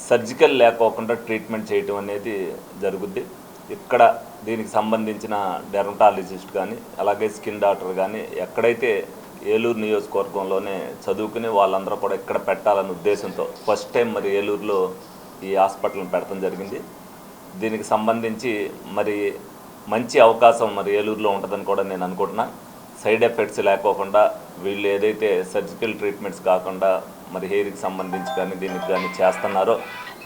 సర్జికల్ లేకోకుండా ట్రీట్మెంట్ చేయటం అనేది జరుగుద్ది. ఇక్కడ దీనికి సంబంధించిన డెర్మటాలజిస్ట్ కానీ అలాగే స్కిన్ డాక్టర్ కానీ ఎక్కడైతే ఏలూరు నియోజకవర్గంలోనే చదువుకుని వాళ్ళందరూ కూడా ఇక్కడ పెట్టాలనే ఉద్దేశంతో ఫస్ట్ టైం మరి ఏలూరులో ఈ హాస్పిటల్ని పెట్టడం జరిగింది. దీనికి సంబంధించి మరి మంచి అవకాశం మరి ఏలూరులో ఉంటుందని కూడా నేను అనుకుంటున్నా. సైడ్ ఎఫెక్ట్స్ లేకోకుండా వీళ్ళు ఏదైతే సర్జికల్ ట్రీట్మెంట్స్ కాకుండా మరి హెయిర్కి సంబంధించి కానీ దీనికి కానీ చేస్తున్నారో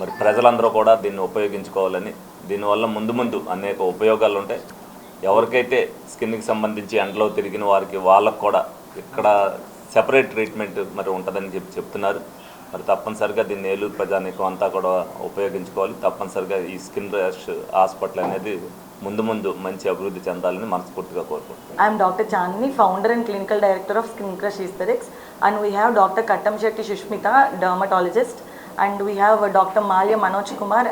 మరి ప్రజలందరూ కూడా దీన్ని ఉపయోగించుకోవాలని, దీనివల్ల ముందు ముందు అనేక ఉపయోగాలు ఉంటాయి. ఎవరికైతే స్కిన్కి సంబంధించి ఎండలో తిరిగిన వారికి వాళ్ళకు కూడా ఇక్కడ సెపరేట్ ట్రీట్మెంట్ మరి ఉంటుందని చెప్తున్నారు. మరి తప్పనిసరిగా దీన్ని ఏలూరు ప్రజానీకం అంతా కూడా ఉపయోగించుకోవాలి. తప్పనిసరిగా ఈ స్కిన్ రష్ హాస్పిటల్ అనేది ముందు మంచి అభివృద్ధి చెందాలని మనస్ఫూర్తిగా కోరుకుంటున్నాను. I am Dr. Chandni, founder and clinical director of Skin Crush Aesthetics, and we have Dr. Kattamshetty Shushmita, dermatologist, and we have Dr. Malya Manoj Kumar,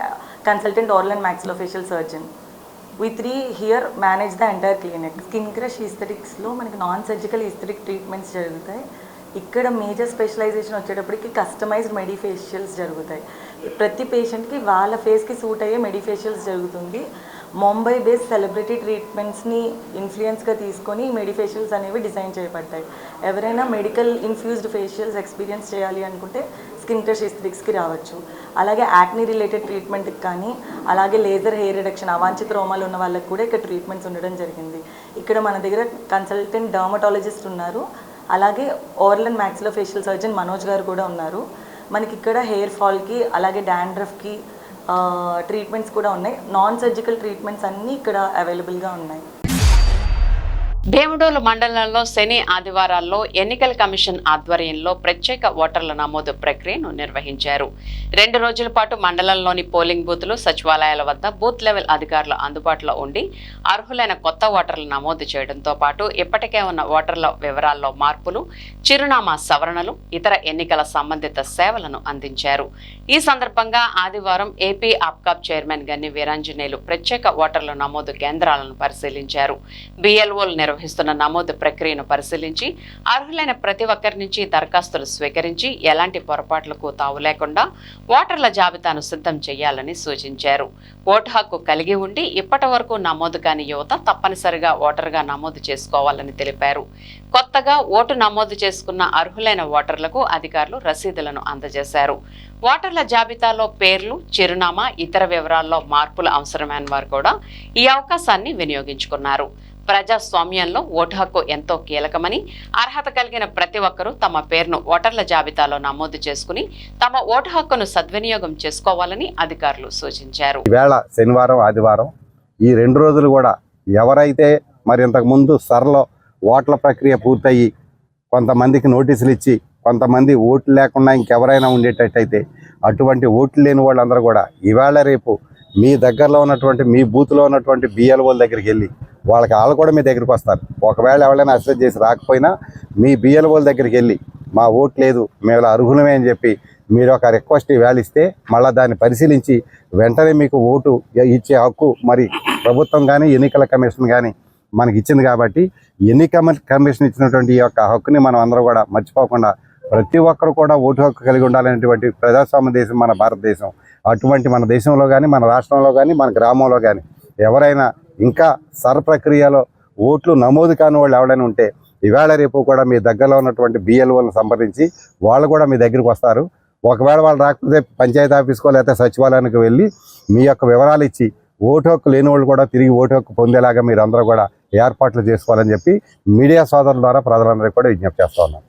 consultant oral and maxillofacial surgeon. We three here manage the entire clinic. Skin Crush Aesthetics లో మనకి non surgical aesthetic treatments జరుగుతాయి. ఇక్కడ major specialisation వచ్చేటప్పటికి customized మెడిఫేషియల్స్ జరుగుతాయి. ప్రతి పేషెంట్కి వాళ్ళ ఫేస్కి సూట్ అయ్యే మెడిఫేషియల్స్ జరుగుతుంది. ముంబై బేస్డ్ సెలబ్రిటీ ట్రీట్మెంట్స్ని ఇన్ఫ్లుయెన్స్గా తీసుకొని మెడిఫేషియల్స్ అనేవి డిజైన్ చేయబడ్డాయి. ఎవరైనా మెడికల్ ఇన్ఫ్యూజ్డ్ ఫేషియల్స్ ఎక్స్పీరియన్స్ చేయాలి అనుకుంటే స్కిన్ క్రష్ ఎస్థెటిక్స్కి రావచ్చు. అలాగే యాక్నీ రిలేటెడ్ ట్రీట్మెంట్కి కానీ, అలాగే లేజర్ హెయిర్ రిడక్షన్ అవాంఛిత రోమాలు ఉన్న వాళ్ళకి కూడా ఇక్కడ ట్రీట్మెంట్స్ ఉండడం జరిగింది. ఇక్కడ మన దగ్గర కన్సల్టెంట్ డర్మటాలజిస్ట్ ఉన్నారు. అలాగే oral and maxillofacial surgeon Manoj గారు కూడా ఉన్నారు. మనకి ఇక్కడ హెయిర్ ఫాల్కి అలాగే డాండ్రఫ్కి ట్రీట్మెంట్స్ కూడా ఉన్నాయి. నాన్ సర్జికల్ ట్రీట్మెంట్స్ అన్నీ ఇక్కడ అవైలబుల్గా ఉన్నాయి. భీమడోలు మండలంలో శని ఆదివారాల్లో ఎన్నికల కమిషన్ ఆధ్వర్యంలో ప్రత్యేక ఓటర్ల నమోదు ప్రక్రియను నిర్వహించారు. 2 రోజుల పాటు మండలంలోని పోలింగ్ బూతులు, సచివాలయాల వద్ద బూత్ లెవెల్ అధికారులు అందుబాటులో ఉండి అర్హులైన కొత్త ఓటర్లు నమోదు చేయడంతో పాటు ఇప్పటికే ఉన్న ఓటర్ల వివరాల్లో మార్పులు, చిరునామా సవరణలు, ఇతర ఎన్నికల సంబంధిత సేవలను అందించారు. ఈ సందర్భంగా ఆదివారం ఏపీ ఆప్కాబ్ చైర్మన్ గన్ని వీరాంజనేయులు ప్రత్యేక ఓటర్ల నమోదు కేంద్రాలను పరిశీలించారు. బిఎల్ఓలు నిర్వహిస్తున్న నమోదు ప్రక్రియను పరిశీలించి అర్హులైన ప్రతి ఒక్కరి నుంచి దరఖాస్తులు స్వీకరించి ఎలాంటి పొరపాట్లకు తావు లేకుండా ఓటర్ల జాబితాను సిద్ధం చేయాలని సూచించారు. ఓటు హక్కు కలిగి ఉండి ఇప్పటి వరకు నమోదు కాని యువత తప్పనిసరిగా ఓటర్గా నమోదు చేసుకోవాలని తెలిపారు. కొత్తగా ఓటు నమోదు చేసుకున్న అర్హులైన ఓటర్లకు అధికారులు రసీదులను అందజేశారు. ఓటర్ల జాబితాలో పేర్లు, చిరునామా, ఇతర వివరాల్లో మార్పులు అవసరమైన వారు కూడా ఈ అవకాశాన్ని వినియోగించుకున్నారు. ప్రజాస్వామ్యంలో ఓటు హక్కు ఎంతో కీలకమని, అర్హత కలిగిన ప్రతి ఒక్కరూ తమ పేరును ఓటర్ల జాబితాలో నమోదు చేసుకుని తమ ఓటు హక్కును సద్వినియోగం చేసుకోవాలని అధికారులు సూచించారు. ఈవేళ శనివారం, ఆదివారం ఈ 2 రోజులు కూడా ఎవరైతే మరి ఇంతకుముందు సరళ ఓట్ల ప్రక్రియ పూర్తయ్యి కొంతమందికి నోటీసులు ఇచ్చి కొంతమంది ఓట్లు లేకుండా ఇంకెవరైనా ఉండేటట్టయితే అటువంటి ఓట్లు లేని వాళ్ళందరూ కూడా ఇవాళ రేపు మీ దగ్గరలో ఉన్నటువంటి మీ బూత్లో ఉన్నటువంటి బిఎల్ఓల దగ్గరికి వెళ్ళి వాళ్ళు కూడా మీ దగ్గరికి వస్తారు. ఒకవేళ ఎవరైనా అసెస్ చేసి రాకపోయినా మీ బిఎల్ఓల దగ్గరికి వెళ్ళి మా ఓటు లేదు మేము అర్హులమే అని చెప్పి మీరు ఒక రిక్వెస్ట్ ఇవాళ ఇస్తే మళ్ళీ దాన్ని పరిశీలించి వెంటనే మీకు ఓటు ఇచ్చే హక్కు మరి ప్రభుత్వం కానీ ఎన్నికల కమిషన్ కానీ మనకి ఇచ్చింది. కాబట్టి ఎన్నికల కమిషన్ ఇచ్చినటువంటి ఈ యొక్క హక్కుని మనం అందరూ కూడా మర్చిపోకుండా ప్రతి ఒక్కరు కూడా ఓటు హక్కు కలిగి ఉండాలనేటువంటి ప్రజాస్వామ్య దేశం మన భారతదేశం. అటువంటి మన దేశంలో కానీ మన రాష్ట్రంలో కానీ మన గ్రామంలో కానీ ఎవరైనా ఇంకా ప్రక్రియలో ఓట్లు నమోదు కాని వాళ్ళు ఎవరైనా ఉంటే ఇవాళ రేపు కూడా మీ దగ్గరలో ఉన్నటువంటి బిఎల్ఓలను సంప్రదించి వాళ్ళు కూడా మీ దగ్గరికి వస్తారు. ఒకవేళ వాళ్ళు రాకపోతే పంచాయతీ ఆఫీస్కో లేకపోతే సచివాలయానికి వెళ్ళి మీ యొక్క వివరాలు ఇచ్చి ఓటు హక్కు లేని వాళ్ళు కూడా తిరిగి ఓటు హక్కు పొందేలాగా మీరు అందరూ కూడా ఏర్పాట్లు చేసుకోవాలని చెప్పి మీడియా సోదరుల ద్వారా ప్రజలందరికీ కూడా విజ్ఞప్తి చేస్తూ ఉన్నాం.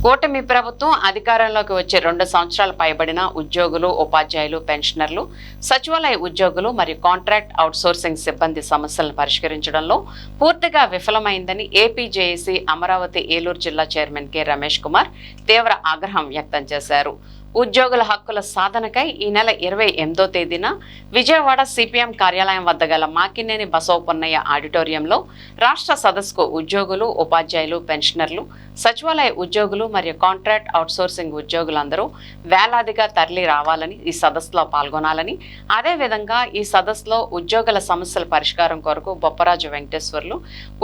కూటమి ప్రభుత్వం అధికారంలోకి వచ్చే 2 సంవత్సరాలు పైబడిన ఉద్యోగులు, ఉపాధ్యాయులు, పెన్షనర్లు, సచివాలయ ఉద్యోగులు మరియు కాంట్రాక్ట్ అవుట్సోర్సింగ్ సిబ్బంది సమస్యలను పరిష్కరించడంలో పూర్తిగా విఫలమైందని ఏపీజేఏసీ అమరావతి ఏలూరు జిల్లా చైర్మన్ కె రమేష్ కుమార్ తీవ్ర ఆగ్రహం వ్యక్తం చేశారు. ఉద్యోగుల హక్కుల సాధనకై ఈ నెల 28వ తేదీన విజయవాడ సిపిఎం కార్యాలయం వద్ద గల మాకినేని బసవపున్నయ్య ఆడిటోరియంలో రాష్ట్ర సదస్సుకు ఉద్యోగులు, ఉపాధ్యాయులు, పెన్షనర్లు, సచివాలయ ఉద్యోగులు మరియు కాంట్రాక్ట్ అవుట్సోర్సింగ్ ఉద్యోగులందరూ వేలాదిగా తరలి రావాలని, ఈ సదస్సులో పాల్గొనాలని, అదేవిధంగా ఈ సదస్సులో ఉద్యోగుల సమస్యల పరిష్కారం కొరకు బొప్పరాజు వెంకటేశ్వర్లు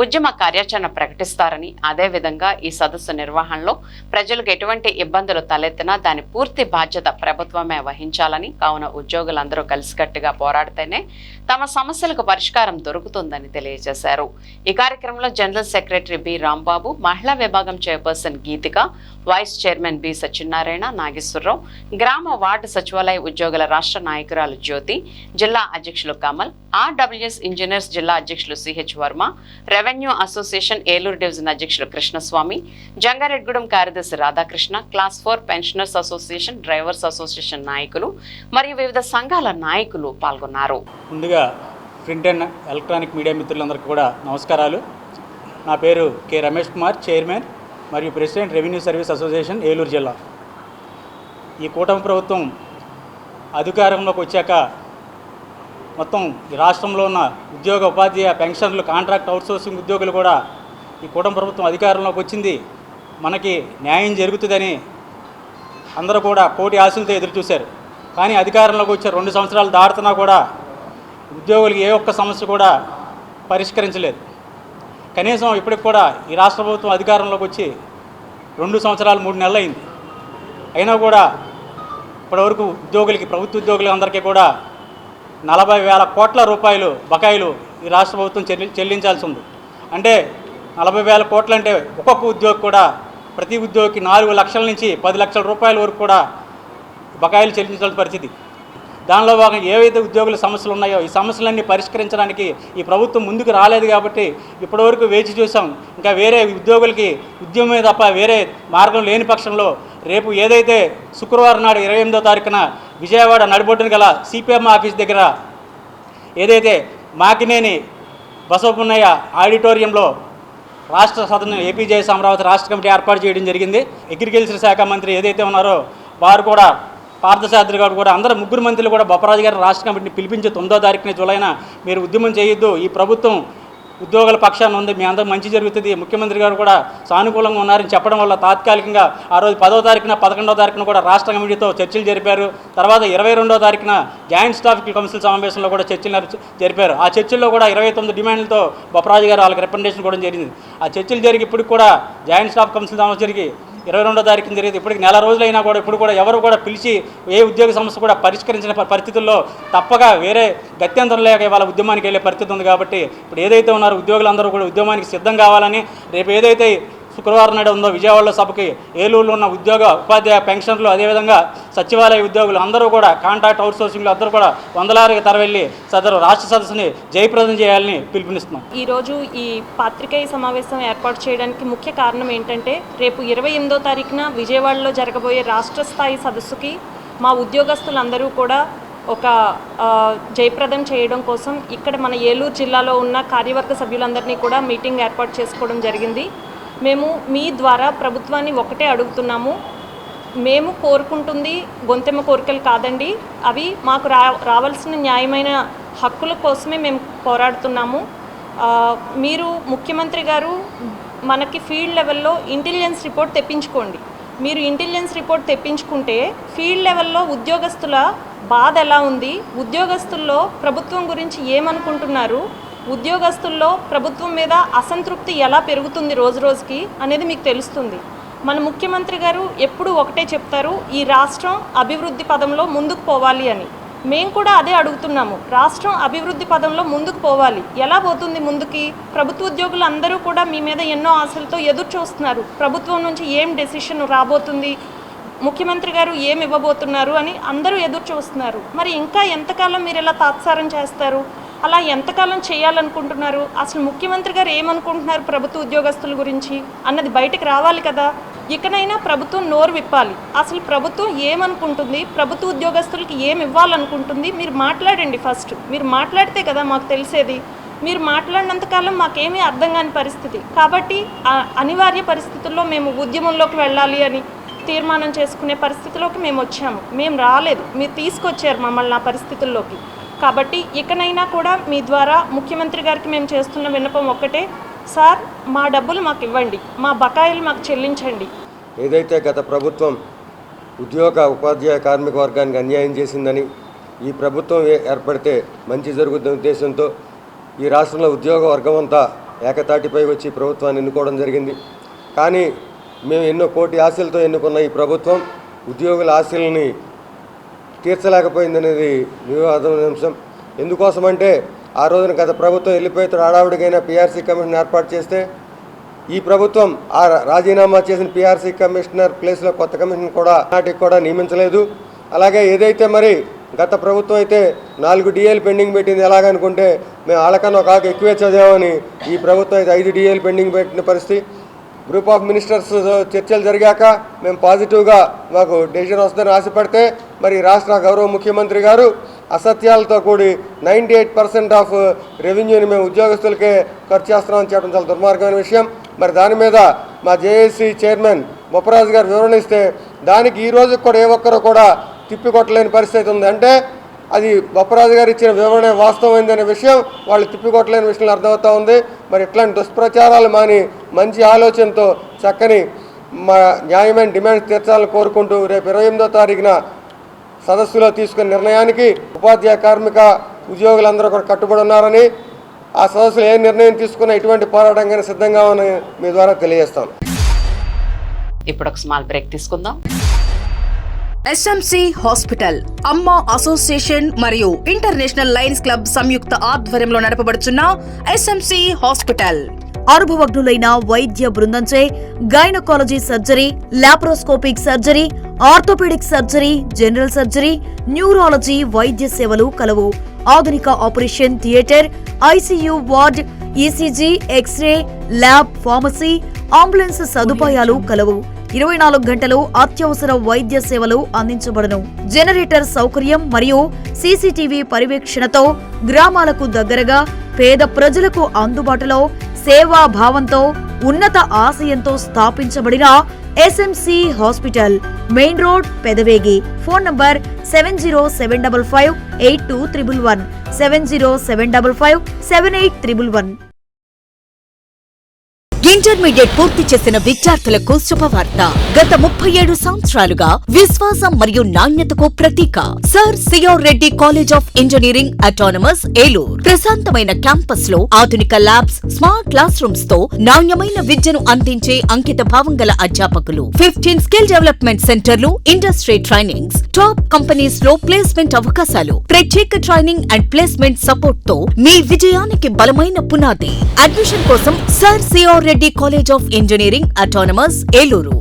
ఉద్యమ కార్యాచరణ ప్రకటిస్తారని, అదేవిధంగా ఈ సదస్సు నిర్వహణలో ప్రజలకు ఎటువంటి ఇబ్బందులు తలెత్తినా దాని పూర్తి బాధ్యత ప్రభుత్వమే వహించాలని, కావున ఉద్యోగులందరూ కలిసికట్టుగా పోరాడితేనే తమ సమస్యలకు పరిష్కారం దొరుకుతుందని తెలియజేశారు. ఈ కార్యక్రమంలో జనరల్ సెక్రటరీ బి రాంబాబు, మహిళా విభాగం chairperson Geethika, vice chairman B Satyanarayana, Nageswararao, గ్రామ వార్డు సచివాలయ ఉద్యోగుల రాష్ట్ర నాయకురాలు జ్యోతి, జిల్లా అధ్యక్షులు కమల్, ఆర్డబ్ల్యూఎస్ ఇంజనీర్స్ జిల్లా అధ్యక్షులు CH Varma, revenue association Eluru division అధ్యక్షులు కృష్ణస్వామి, జంగారెడ్గూడెం కార్యదర్శి Radhakrishna, class 4 pensioners association, drivers association నాయకులు మరియు వివిధ సంఘాల నాయకులు పాల్గొన్నారు. ముందుగా ప్రింట్ అండ్ ఎలక్ట్రానిక్ మీడియా మిత్రులందరికీ కూడా నమస్కారాలు. నా పేరు కె రమేష్ కుమార్, చైర్మన్ మరియు president revenue service association Eluru జిల్లా. ఈ కూటమి ప్రభుత్వం అధికారంలోకి వచ్చాక మొత్తం ఈ రాష్ట్రంలో ఉన్న ఉద్యోగ, ఉపాధ్యాయ, పెన్షన్లు, కాంట్రాక్ట్ అవుట్సోర్సింగ్ ఉద్యోగులు కూడా ఈ కూటమి ప్రభుత్వం అధికారంలోకి వచ్చింది మనకి న్యాయం జరుగుతుందని అందరూ కూడా కోటి ఆశలతో ఎదురు చూశారు. కానీ అధికారంలోకి వచ్చే 2 సంవత్సరాలు దాటుతున్నా కూడా ఉద్యోగులకు ఏ ఒక్క సమస్య కూడా పరిష్కరించలేదు. కనీసం ఇప్పటికి కూడా ఈ రాష్ట్ర ప్రభుత్వం అధికారంలోకి వచ్చి 2 సంవత్సరాలు 3 నెలలు అయింది. అయినా కూడా ఇప్పటివరకు ఉద్యోగులకి, ప్రభుత్వ ఉద్యోగులందరికీ కూడా 40,000 కోట్ల రూపాయలు బకాయిలు ఈ రాష్ట్ర ప్రభుత్వం చెల్లించాల్సి ఉంది. అంటే 40,000 కోట్లు అంటే ఒక్కొక్క ఉద్యోగి కూడా, ప్రతి ఉద్యోగికి 4 లక్షల నుంచి 10 లక్షల రూపాయల వరకు కూడా బకాయిలు చెల్లించాల్సిన పరిస్థితి. దానిలో భాగంగా ఏవైతే ఉద్యోగుల సమస్యలు ఉన్నాయో ఈ సమస్యలన్నీ పరిష్కరించడానికి ఈ ప్రభుత్వం ముందుకు రాలేదు. కాబట్టి ఇప్పటివరకు వేచి చూసాం. ఇంకా వేరే ఉద్యోగులకి ఉద్యమమే తప్ప వేరే మార్గం లేని పక్షంలో రేపు ఏదైతే శుక్రవారం నాడు 28వ తారీఖున విజయవాడ నడిబొడ్డున గల సిపిఎం ఆఫీస్ దగ్గర ఏదైతే మాకినేని బసవపున్నయ్య ఆడిటోరియంలో రాష్ట్ర సదన ఏపీజేఎస్ అమరావతి రాష్ట్ర కమిటీ ఏర్పాటు చేయడం జరిగింది. అగ్రికల్చర్ శాఖ మంత్రి ఏదైతే ఉన్నారో వారు కూడా, పార్థసారథి గారు కూడా, అందరూ 3 మంత్రులు కూడా బొప్పరాజు గారు రాష్ట్ర కమిటీని పిలిపించి 9వ తారీఖున జూలైన మీరు ఉద్యమం చేయొద్దు, ఈ ప్రభుత్వం ఉద్యోగుల పక్షాన ఉంది, మీ అందరూ మంచి జరుగుతుంది, ముఖ్యమంత్రి గారు కూడా సానుకూలంగా ఉన్నారని చెప్పడం వల్ల తాత్కాలికంగా ఆ రోజు 10వ తారీఖున 11వ తారీఖున కూడా రాష్ట్ర కమిటీతో చర్చలు జరిపారు. తర్వాత 22వ తారీఖున జాయింట్ స్టాఫ్ కౌన్సిల్ సమావేశంలో కూడా చర్చలు జరిపారు. ఆ చర్చల్లో కూడా 29 డిమాండ్లతో బొప్పరాజు గారు వాళ్ళకి రిప్రజెంటేషన్ కూడా జరిగింది. ఆ చర్చలు జరిగి ఇప్పుడు కూడా జాయింట్ స్టాఫ్ కౌన్సిల్ సమావేశం జరిగి 22వ తారీఖున జరిగింది. ఇప్పటికి నెల రోజులైనా కూడా ఇప్పుడు కూడా ఎవరు కూడా పిలిచి ఏ ఉద్యోగ సమస్య కూడా పరిష్కరించిన పరిస్థితుల్లో తప్పక వేరే గత్యంతరం లేక వాళ్ళ ఉద్యమానికి వెళ్ళే పరిస్థితి ఉంది. కాబట్టి ఇప్పుడు ఏదైతే ఉన్నారో ఉద్యోగులందరూ కూడా ఉద్యమానికి సిద్ధం కావాలని, రేపు ఏదైతే శుక్రవారం నాడు ఉందో విజయవాడలో సభకి ఏలూరులో ఉన్న ఉద్యోగ, ఉపాధ్యాయ, పెన్షన్లు, అదేవిధంగా సచివాలయ ఉద్యోగులు అందరూ కూడా, కాంట్రాక్ట్ అవుట్సోర్సింగ్లు అందరూ కూడా వందలాదిగా తరవెళ్ళి సదరు రాష్ట్ర సదస్సుని జయప్రదం చేయాలని పిలుపునిస్తున్నాం. ఈరోజు ఈ పాత్రికేయ సమావేశం ఏర్పాటు చేయడానికి ముఖ్య కారణం ఏంటంటే, రేపు 28వ తారీఖున విజయవాడలో జరగబోయే రాష్ట్ర స్థాయి సదస్సుకి మా ఉద్యోగస్తులందరూ కూడా ఒక జయప్రదం చేయడం కోసం ఇక్కడ మన ఏలూరు జిల్లాలో ఉన్న కార్యవర్గ సభ్యులందరినీ కూడా మీటింగ్ ఏర్పాటు చేసుకోవడం జరిగింది. మేము మీ ద్వారా ప్రభుత్వాన్ని ఒకటే అడుగుతున్నాము. మేము కోరుకుంటుంది గొంతెమ్మ కోరికలు కాదండి, అవి మాకు రావాల్సిన న్యాయమైన హక్కుల కోసమే మేము పోరాడుతున్నాము. మీరు ముఖ్యమంత్రి గారు మనకి ఫీల్డ్ లెవెల్లో ఇంటెలిజెన్స్ రిపోర్ట్ తెప్పించుకోండి. మీరు ఇంటెలిజెన్స్ రిపోర్ట్ తెప్పించుకుంటే ఫీల్డ్ లెవెల్లో ఉద్యోగస్తుల బాధ ఎలా ఉంది, ఉద్యోగస్తుల్లో ప్రభుత్వం గురించి ఏమనుకుంటున్నారు, ఉద్యోగస్తుల్లో ప్రభుత్వం మీద అసంతృప్తి ఎలా పెరుగుతుంది రోజు రోజుకి అనేది మీకు తెలుస్తుంది. మన ముఖ్యమంత్రి గారు ఎప్పుడూ ఒకటే చెప్తారు, ఈ రాష్ట్రం అభివృద్ధి పదంలో ముందుకు పోవాలి అని. మేము కూడా అదే అడుగుతున్నాము. రాష్ట్రం అభివృద్ధి పదంలో ముందుకు పోవాలి. ఎలా పోతుంది ముందుకి? ప్రభుత్వ ఉద్యోగులు అందరూ కూడా మీ మీద ఎన్నో ఆశలతో ఎదురు చూస్తున్నారు. ప్రభుత్వం నుంచి ఏం డెసిషన్ రాబోతుంది, ముఖ్యమంత్రి గారు ఏమి ఇవ్వబోతున్నారు అని అందరూ ఎదురు చూస్తున్నారు. మరి ఇంకా ఎంతకాలం మీరు ఇలా తాత్సారం చేస్తారు? అలా ఎంతకాలం చేయాలనుకుంటున్నారు? అసలు ముఖ్యమంత్రి గారు ఏమనుకుంటున్నారు ప్రభుత్వ ఉద్యోగస్తుల గురించి అన్నది బయటకు రావాలి కదా. ఇకనైనా ప్రభుత్వం నోరు విప్పాలి. అసలు ప్రభుత్వం ఏమనుకుంటుంది, ప్రభుత్వ ఉద్యోగస్తులకి ఏమి ఇవ్వాలనుకుంటుంది మీరు మాట్లాడండి. ఫస్ట్ మీరు మాట్లాడితే కదా మాకు తెలిసేది. మీరు మాట్లాడినంతకాలం మాకేమీ అర్థం కాని పరిస్థితి. కాబట్టి అనివార్య పరిస్థితుల్లో మేము ఉద్యమంలోకి వెళ్ళాలి అని తీర్మానం చేసుకునే పరిస్థితిలోకి మేము వచ్చాము. మేము రాలేదు, మీరు తీసుకొచ్చారు మమ్మల్ని ఆ పరిస్థితుల్లోకి. కాబట్టి ఇకనైనా కూడా మీ ద్వారా ముఖ్యమంత్రి గారికి మేము చేస్తున్న విన్నపం ఒక్కటే, సార్ మా డబ్బులు మాకు ఇవ్వండి, మా బకాయిలు మాకు చెల్లించండి. ఏదైతే గత ప్రభుత్వం ఉద్యోగ ఉపాధ్యాయ కార్మిక వర్గానికి అన్యాయం చేసిందని, ఈ ప్రభుత్వం ఏర్పడితే మంచి జరుగుతున్న ఉద్దేశంతో ఈ రాష్ట్రంలో ఉద్యోగ వర్గం అంతా ఏకతాటిపై వచ్చి ప్రభుత్వాన్ని ఎన్నుకోవడం జరిగింది. కానీ మేము ఎన్నో కోటి ఆశలతో ఎన్నుకున్న ఈ ప్రభుత్వం ఉద్యోగుల ఆశల్ని తీర్చలేకపోయిందనేది వివాదాంశం. ఎందుకోసమంటే ఆ రోజున గత ప్రభుత్వం వెళ్ళిపోతే హడావుడికైనా పీఆర్సీ కమిషన్ ఏర్పాటు చేస్తే ఈ ప్రభుత్వం ఆ రాజీనామా చేసిన పీఆర్సీ కమిషనర్ ప్లేస్లో కొత్త కమిషన్ కూడా నాటికి కూడా నియమించలేదు. అలాగే ఏదైతే మరి గత ప్రభుత్వం అయితే 4 DAలు పెండింగ్ పెట్టింది, ఎలాగనుకుంటే మేము వాళ్ళకన్నా ఒక ఎక్కువే చదివామని ఈ ప్రభుత్వం అయితే 5 DAలు పెండింగ్ పెట్టిన పరిస్థితి. గ్రూప్ ఆఫ్ మినిస్టర్స్ చర్చలు జరిగాక మేము పాజిటివ్గా మాకు డెసిషన్ వస్తుందని ఆశపడితే మరి రాష్ట్ర గౌరవ ముఖ్యమంత్రి గారు అసత్యాలతో కూడి 98% ఆఫ్ రెవెన్యూని మేము ఉద్యోగస్తులకే ఖర్చు చేస్తున్నామని చెప్పడం చాలా దుర్మార్గమైన విషయం. మరి దాని మీద మా జేఏసీ చైర్మన్ బొప్పరాజు గారు వివరణ ఇస్తే దానికి ఈ రోజు కూడా ఏ ఒక్కరు కూడా తిప్పికొట్టలేని పరిస్థితి ఉంది. అంటే అది బొప్పరాజు గారు ఇచ్చిన వివరణ వాస్తవమైందనే విషయం వాళ్ళు తిప్పికొట్టలేని విషయంలో అర్థమవుతూ ఉంది. మరి ఇట్లాంటి దుష్ప్రచారాలు మాని మంచి ఆలోచనతో చక్కని మా న్యాయమైన డిమాండ్స్ తీర్చాలని కోరుకుంటూ రేపు 28వ తారీఖున సదస్సులో తీసుకున్న నిర్ణయానికి ఉపాధ్యాయ కార్మిక ఉద్యోగులందరూ కూడా కట్టుబడి ఉన్నారని, ఆ సదస్సులో ఏ నిర్ణయం తీసుకున్నా ఇటువంటి పోరాటంగానే సిద్ధంగా ఉన్నాయని మీ ద్వారా తెలియజేస్తాను. ఇప్పుడు ఒక స్మాల్ బ్రేక్ తీసుకుందాం. ఎస్ఎంసి హాస్పిటల్ అమ్మ అసోసియేషన్ మరియు ఇంటర్నేషనల్ లయన్స్ క్లబ్ సంయుక్త ఆధ్వర్యంలో నడపబడుచున్న ఎస్ఎంసి హాస్పిటల్ అనుభవజ్ఞులైన వైద్య బృందంచే gynaecology surgery, laparoscopic surgery, orthopaedic surgery, general surgery, neurology వైద్య సేవలు కలవు. ఆధునిక operation theatre, ICU ward, ECG, X-ray, lab, pharmacy, ambulance సదుపాయాలు కలవు. 24 గంటలు అత్యవసర వైద్య సేవలు అందించబడును. జనరేటర్ సౌకర్యం మరియు సీసీటీవీ పర్యవేక్షణతో గ్రామాలకు దగ్గరగా పేద ప్రజలకు అందుబాటులో సేవా భావంతో ఉన్నత ఆశయంతో స్థాపించబడిన SMC hospital, main road, Pedavegi. Phone number 7075582111 7075578111. Intermediate పూర్తి చేసిన విద్యార్థులకు శుభవార్త. గత 37 సంవత్సరాలుగా విశ్వాసం మరియు నాణ్యతకు ప్రతీక sir C R Reddy college of engineering autonomous Eluru. ప్రశాంతమైన క్యాంపస్ లో ఆధునిక ల్యాబ్స్, స్మార్ట్ క్లాస్ రూమ్స్ తో నాణ్యమైన విద్యను అందించే అంకిత భావం గల అధ్యాపకులు, 15 స్కిల్ డెవలప్మెంట్ సెంటర్లు, ఇండస్ట్రీ ట్రైనింగ్స్, టాప్ కంపెనీస్ లో ప్లేస్మెంట్ అవకాశాలు, ప్రత్యేక ట్రైనింగ్ అండ్ ప్లేస్మెంట్ సపోర్ట్ తో మీ విజయానికి బలమైన పునాది. అడ్మిషన్ కోసం sir C R Reddy college of engineering autonomous Eluru.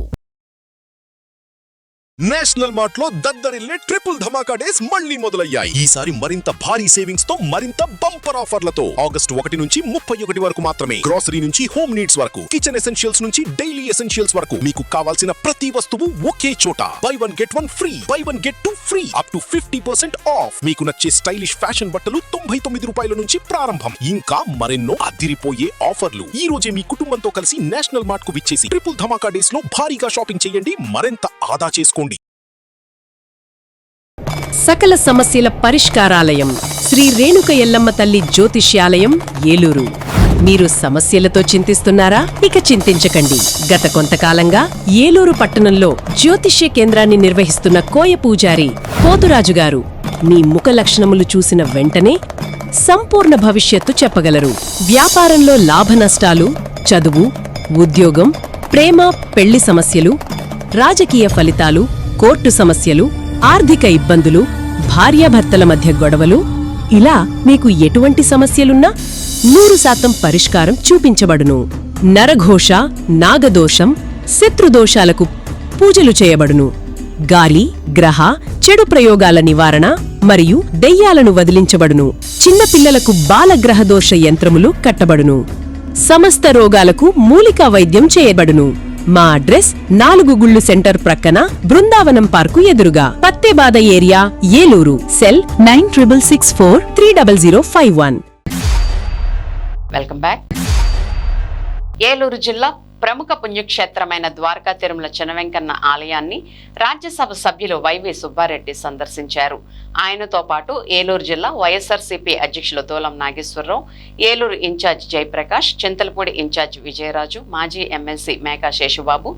National mart లో దద్దరిల్లే ట్రిపుల్ ధమాకా డేస్ మళ్ళీ మొదలయ్యాయి. ఈసారి మరింత భారీ సేవింగ్స్ తో మరింత బంపర్ ఆఫర్లతో ఆగస్టు 1 నుంచి 31 వరకు మాత్రమే. గ్రోసరీ నుంచి హోమ్ నీడ్స్ వరకు, కిచెన్ ఎసెన్షియల్స్ నుంచి డైలీ ఎసెన్షియల్స్ వరకు మీకు కావాల్సిన ప్రతి వస్తువు ఒకే చోట. By 1 get 1 free, by 1 get 2 free, up to 50% of. మీకు నచ్చే స్టైలిష్ ఫ్యాషన్ బట్టలు 99 రూపాయల నుంచి ప్రారంభం. ఇంకా మరెన్నో అదిరిపోయే ఆఫర్లు. ఈ రోజే మీ కుటుంబంతో కలిసి నేషనల్ మార్ట్ కు విచ్చేసి ట్రిపుల్ ధమాకా డేస్ లో భారీగా షాపింగ్ చేయండి, మరింత ఆదా చేసుకోండి. సకల సమస్యల పరిష్కారాలయం శ్రీ రేణుక ఎల్లమ్మ తల్లి జ్యోతిష్యాలయం ఏలూరు. మీరు సమస్యలతో చింతిస్తున్నారా? ఇక చింతించకండి. గత కొంతకాలంగా ఏలూరు పట్టణంలో జ్యోతిష్య కేంద్రాన్ని నిర్వహిస్తున్న కోయ పూజారి పోతురాజు గారు మీ ముఖ లక్షణములు చూసిన వెంటనే సంపూర్ణ భవిష్యత్తు చెప్పగలరు. వ్యాపారంలో లాభ నష్టాలు, చదువు, ఉద్యోగం, ప్రేమ పెళ్లి సమస్యలు, రాజకీయ ఫలితాలు, కోర్టు సమస్యలు, ఆర్థిక ఇబ్బందులు, భార్యాభర్తల మధ్య గొడవలు, ఇలా మీకు ఎటువంటి సమస్యలున్నా 100% పరిష్కారం చూపించబడును. నరఘోష, నాగదోషం, శత్రుదోషాలకు పూజలు చేయబడును. గాలి, గ్రహ, చెడు ప్రయోగాల నివారణ మరియు దెయ్యాలను వదిలించబడును. చిన్నపిల్లలకు బాలగ్రహదోష యంత్రములు కట్టబడును. సమస్త రోగాలకు మూలికా వైద్యం చేయబడును. మా అడ్రస్ 4 గుళ్ళు సెంటర్ ప్రక్కన బృందావనం పార్కు ఎదురుగా, Pattebada area, Eluru. Cell 9664300051. Welcome back. Eluru జిల్లా ప్రముఖ పుణ్యక్షేత్రమైన ద్వారకా తిరుమల చినవెంకన్న ఆలయాన్ని రాజ్యసభ సభ్యులు వైవి సుబ్బారెడ్డి సందర్శించారు. ఆయనతో పాటు ఏలూరు జిల్లా వైఎస్ఆర్సీపీ అధ్యక్షులు దూలం నాగేశ్వరరావు, ఏలూరు ఇన్ఛార్జ్ జయప్రకాష్, చింతలపూడి ఇన్ఛార్జ్ విజయరాజు, మాజీ ఎమ్మెల్సీ మేకా శేషుబాబు,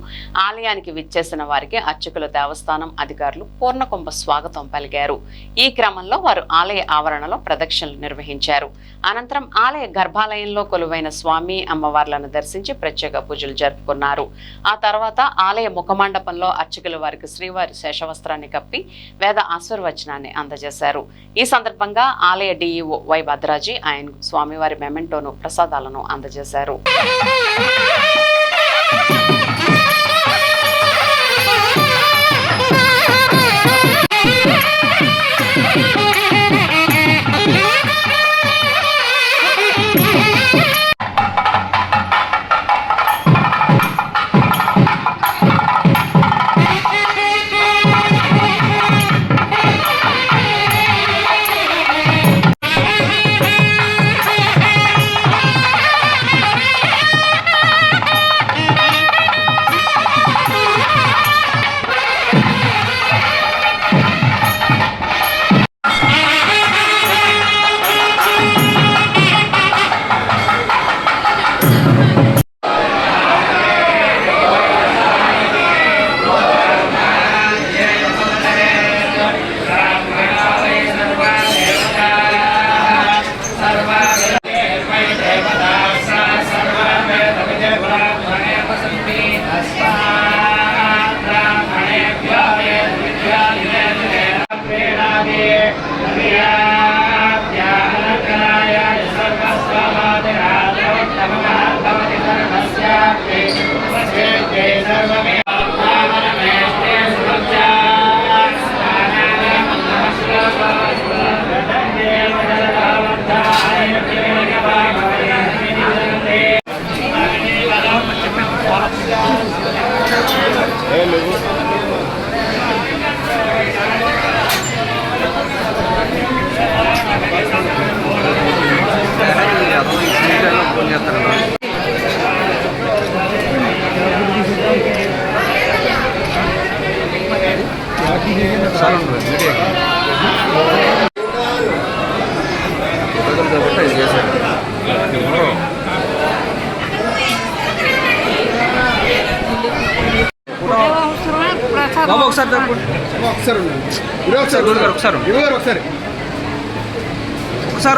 ఆలయానికి విచ్చేసిన వారికి అర్చకులు, దేవస్థానం అధికారులు పూర్ణకుంభ స్వాగతం పలికారు. ఈ క్రమంలో వారు ఆలయ ఆవరణలో ప్రదక్షిణలు నిర్వహించారు. అనంతరం ఆలయ గర్భాలయంలో కొలువైన స్వామి అమ్మవార్లను దర్శించి ప్రత్యేక పూజలు జరుపుకున్నారు. ఆ తర్వాత ఆలయ ముఖమండపంలో అర్చకులు వారికి శ్రీవారి శేషవస్త్రాన్ని కప్పి వేద ఆశీర్వచనాన్ని అందజేశారు. ఈ సందర్భంగా ఆలయ డిఈఓ వై భద్రాజీ ఆయన స్వామివారి మెమెంటోను, ప్రసాదాలను అందజేశారు.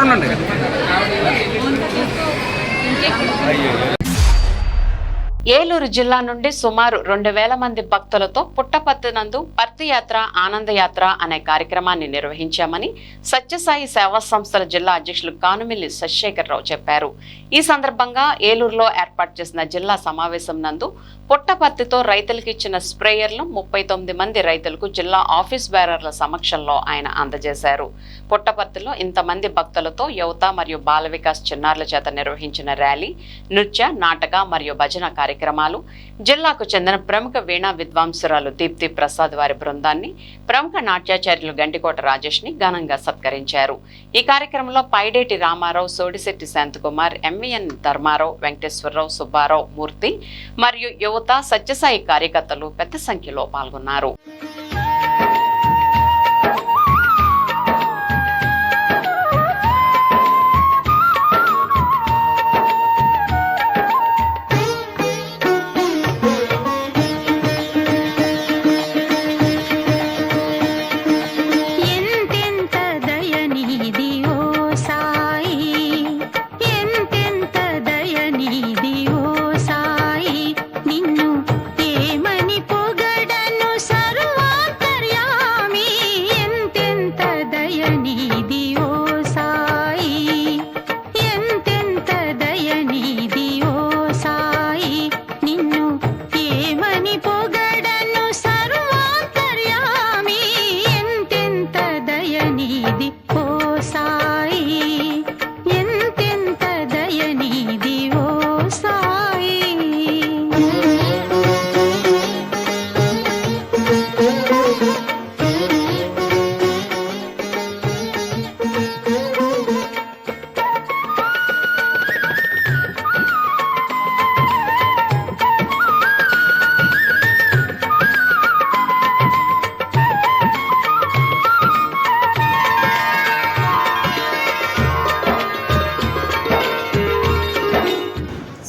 ఉండండి. ఏలూరు జిల్లా నుండి సుమారు 2000 మంది భక్తులతో పుట్టపర్తి నందు పర్తి యాత్ర ఆనందయాత్ర అనే కార్యక్రమాన్ని నిర్వహించామని సత్యసాయి సేవా సంస్థల జిల్లా అధ్యక్షులు కానుమిల్లి శశిశేఖరరావు చెప్పారు. ఈ సందర్భంగా ఏలూరులో ఏర్పాటు చేసిన జిల్లా సమావేశం నందు పుట్టపర్తితో రైతులకు ఇచ్చిన స్ప్రేయర్లు 39 మంది రైతులకు జిల్లా ఆఫీస్ బేరర్ల సమక్షంలో ఆయన అందజేశారు. పుట్టపర్తిలో ఇంతమంది భక్తులతో యువత మరియు బాల వికాస్ చిన్నారుల చేత నిర్వహించిన ర్యాలీ, నృత్య, నాటక మరియు భజన కార్యక్రమాలు, జిల్లాకు చెందిన ప్రముఖ వీణా విద్వాంసురాలు దీప్తి ప్రసాద్ వారి బృందాన్ని, ప్రముఖ నాట్యాచార్యులు గంటికోట రాజేష్ ని ఘనంగా సత్కరించారు. ఈ కార్యక్రమంలో పైడేటి రామారావు, సోడిశెట్టి శాంతకుమార్, ఎంవిఎన్ ధర్మారావు, వెంకటేశ్వరరావు, సుబ్బారావు, మూర్తి మరియు యువత, సత్యసాయి కార్యకర్తలు పెద్ద సంఖ్యలో పాల్గొన్నారు.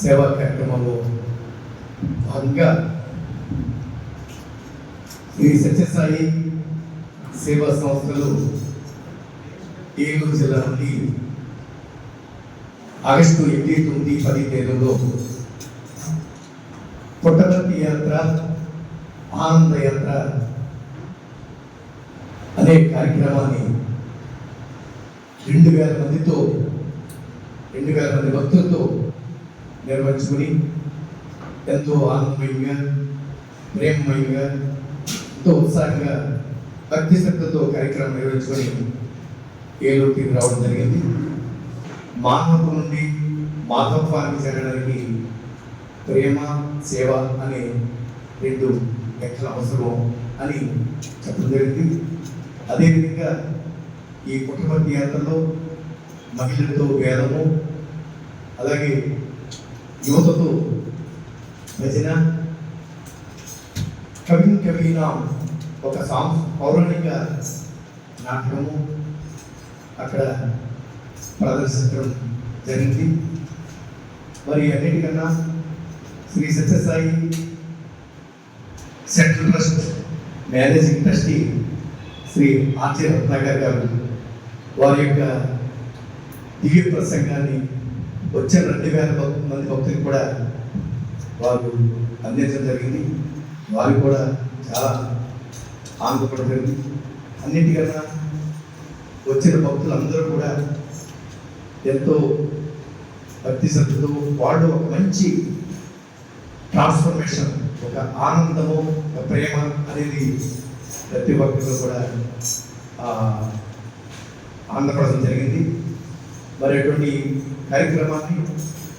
సేవా కార్యక్రమంలో భాగంగా శ్రీ సత్యసాయి సేవా సంస్థలు ఏలూరు జిల్లా నుండి ఆగస్టు 8, 9, 10 తేదీలో పుట్టపర్తి యాత్ర, ఆనంద యాత్ర అనే కార్యక్రమాన్ని 2000 మందితో 2000 మంది భక్తులతో నిర్వహించుకుని ఎంతో ఆనందమయంగా, ప్రేమమయంగా, ఎంతో ఉత్సాహంగా, భక్తి శ్రద్ధతో కార్యక్రమం నిర్వహించుకొని ఏలూరుకి రావడం జరిగింది. మానవ నుండి మాధవానికి చేరడానికి ప్రేమ, సేవ అనే 2 లెక్కల అవసరం అని చెప్పడం జరిగింది. అదేవిధంగా ఈ పుట్టపర్తి యాత్రలో మహిళలతో వేదము, అలాగే యువతతో భజన, కవీనా ఒక పౌరాణిక నాటకము అక్కడ ప్రదర్శించడం జరిగింది. మరి అన్నిటికన్నా Shri Sathya Sai central trust managing trustee Shri R J Ratnakar గారు వారి యొక్క దివ్య ప్రసంగాన్ని వచ్చిన 2000 మంది భక్తులు కూడా వారు అందించడం జరిగింది. వారు కూడా చాలా ఆనందపడడం జరిగింది. అన్నిటికన్నా వచ్చిన భక్తులందరూ కూడా ఎంతో భక్తి శ్రద్ధతో వాళ్ళు ఒక మంచి ట్రాన్స్ఫర్మేషన్, ఒక ఆనందము, ఒక ప్రేమ అనేది ప్రతి భక్తులు కూడా ఆనందపడడం జరిగింది. మరి అటువంటి కార్యక్రమాన్ని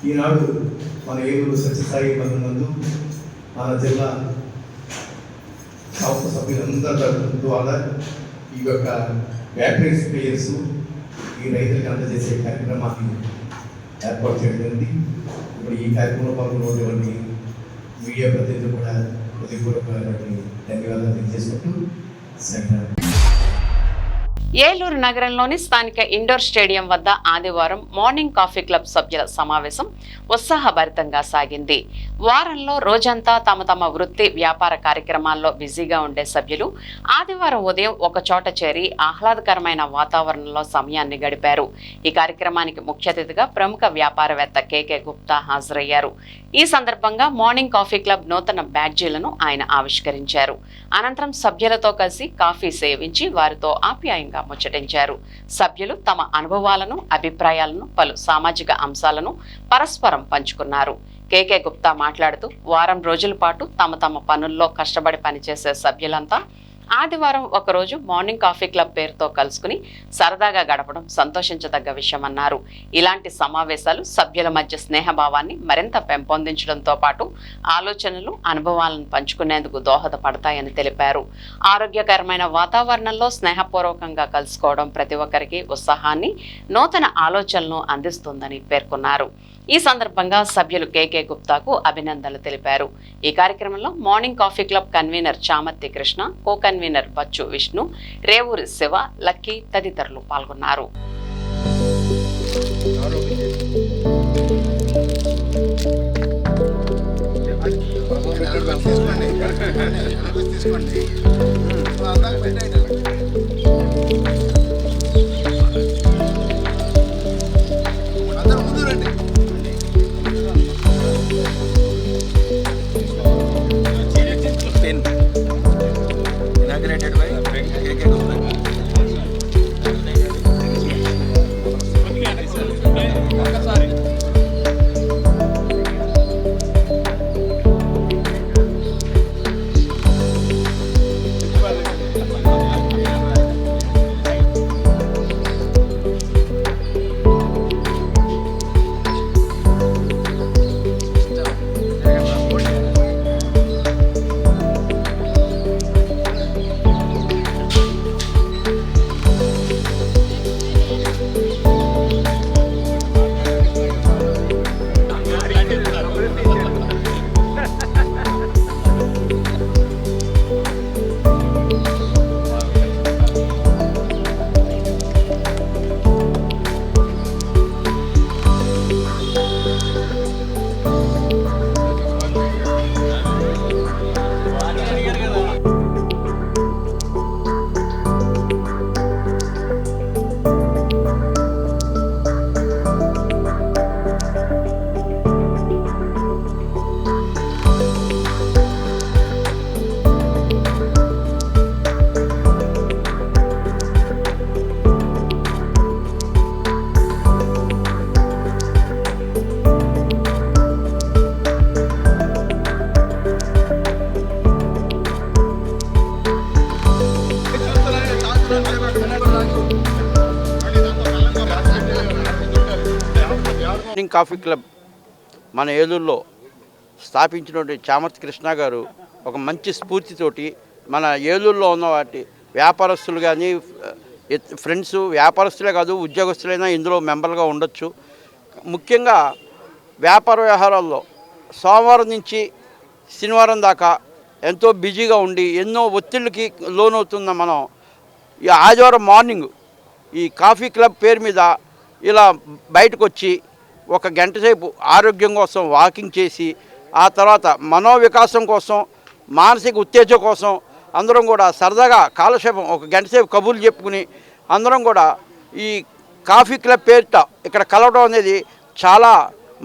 ఈనాడు మన ఏలూరు సత్యసాయి నందు మన జిల్లా సంస్థ సభ్యులందరి ద్వారా ఈ యొక్క బ్యాటరీ స్ప్రేయర్స్ ఈ రైతులకు అందజేసే కార్యక్రమాన్ని ఏర్పాటు చేయడం జరిగింది. ఇప్పుడు ఈ కార్యక్రమంలో పాల్గొన్నటువంటి మీడియా ప్రతినిధులు కూడా హృదయపూర్వకమైనటువంటి ధన్యవాదాలు తెలియజేసుకుంటూ సెలవు. ఏలూరు నగరంలోని స్థానిక ఇండోర్ స్టేడియం వద్ద ఆదివారం మార్నింగ్ కాఫీ క్లబ్ సభ్యుల సమావేశం ఉత్సాహభరితంగా సాగింది. వారంలో రోజంతా తమ తమ వృత్తి వ్యాపార కార్యక్రమాల్లో బిజీగా ఉండే సభ్యులు ఆదివారం ఉదయం ఒక చోట చేరి ఆహ్లాదకరమైన వాతావరణంలో సమయాన్ని గడిపారు. ఈ కార్యక్రమానికి ముఖ్య అతిథిగా ప్రముఖ వ్యాపారవేత్త కేకే గుప్తా హాజరయ్యారు. ఈ సందర్భంగా మార్నింగ్ కాఫీ క్లబ్ నూతన బ్యాడ్జీలను ఆయన ఆవిష్కరించారు. అనంతరం సభ్యులతో కలిసి కాఫీ సేవించి వారితో ఆప్యాయంగా ముచ్చటించారు. సభ్యులు తమ అనుభవాలను, అభిప్రాయాలను, పలు సామాజిక అంశాలను పరస్పరం పంచుకున్నారు. కేకే గుప్తా మాట్లాడుతూ వారం రోజుల పాటు తమ తమ పనుల్లో కష్టపడి పనిచేసే సభ్యులంతా ఆదివారం ఒకరోజు మార్నింగ్ కాఫీ క్లబ్ పేరుతో కలుసుకుని సరదాగా గడపడం సంతోషించదగ్గ విషయమన్నారు. ఇలాంటి సమావేశాలు సభ్యుల మధ్య స్నేహభావాన్ని మరింత పెంపొందించడంతో పాటు ఆలోచనలు, అనుభవాలను పంచుకునేందుకు దోహదపడతాయని తెలిపారు. ఆరోగ్యకరమైన వాతావరణంలో స్నేహపూర్వకంగా కలుసుకోవడం ప్రతి ఒక్కరికి ఉత్సాహాన్ని, నూతన ఆలోచనలను అందిస్తుందని పేర్కొన్నారు. ఈ సందర్భంగా సభ్యులు కేకే గుప్తాకు అభినందనలు తెలిపారు. ఈ కార్యక్రమంలో morning coffee club convener Chamarthi Krishna, co convener Bachchu Vishnu, Revuri Siva, Lucky తదితరులు పాల్గొన్నారు. మార్నింగ్ కాఫీ క్లబ్ మన ఏలూరులో స్థాపించినటువంటి చామర్తి కృష్ణ గారు ఒక మంచి స్ఫూర్తితోటి మన ఏలూరులో ఉన్న వాటి వ్యాపారస్తులు కానీ ఫ్రెండ్స్, వ్యాపారస్తులే కాదు ఉద్యోగస్తులైనా ఇందులో మెంబర్గా ఉండొచ్చు. ముఖ్యంగా వ్యాపార వ్యవహారాల్లో సోమవారం నుంచి శనివారం దాకా ఎంతో బిజీగా ఉండి ఎన్నో ఒత్తిళ్ళకి లోనవుతున్న మనం ఈ ఆదివారం మార్నింగ్ ఈ కాఫీ క్లబ్ పేరు మీద ఇలా బయటకు వచ్చి ఒక గంట సేపు ఆరోగ్యం కోసం వాకింగ్ చేసి, ఆ తర్వాత మనోవికాసం కోసం, మానసిక ఉత్తేజం కోసం అందరం కూడా సరదాగా కాలక్షేపం ఒక గంట సేపు కబుర్లు చెప్పుకుని అందరం కూడా ఈ కాఫీ క్లబ్ పేరిట ఇక్కడ కలవడం అనేది చాలా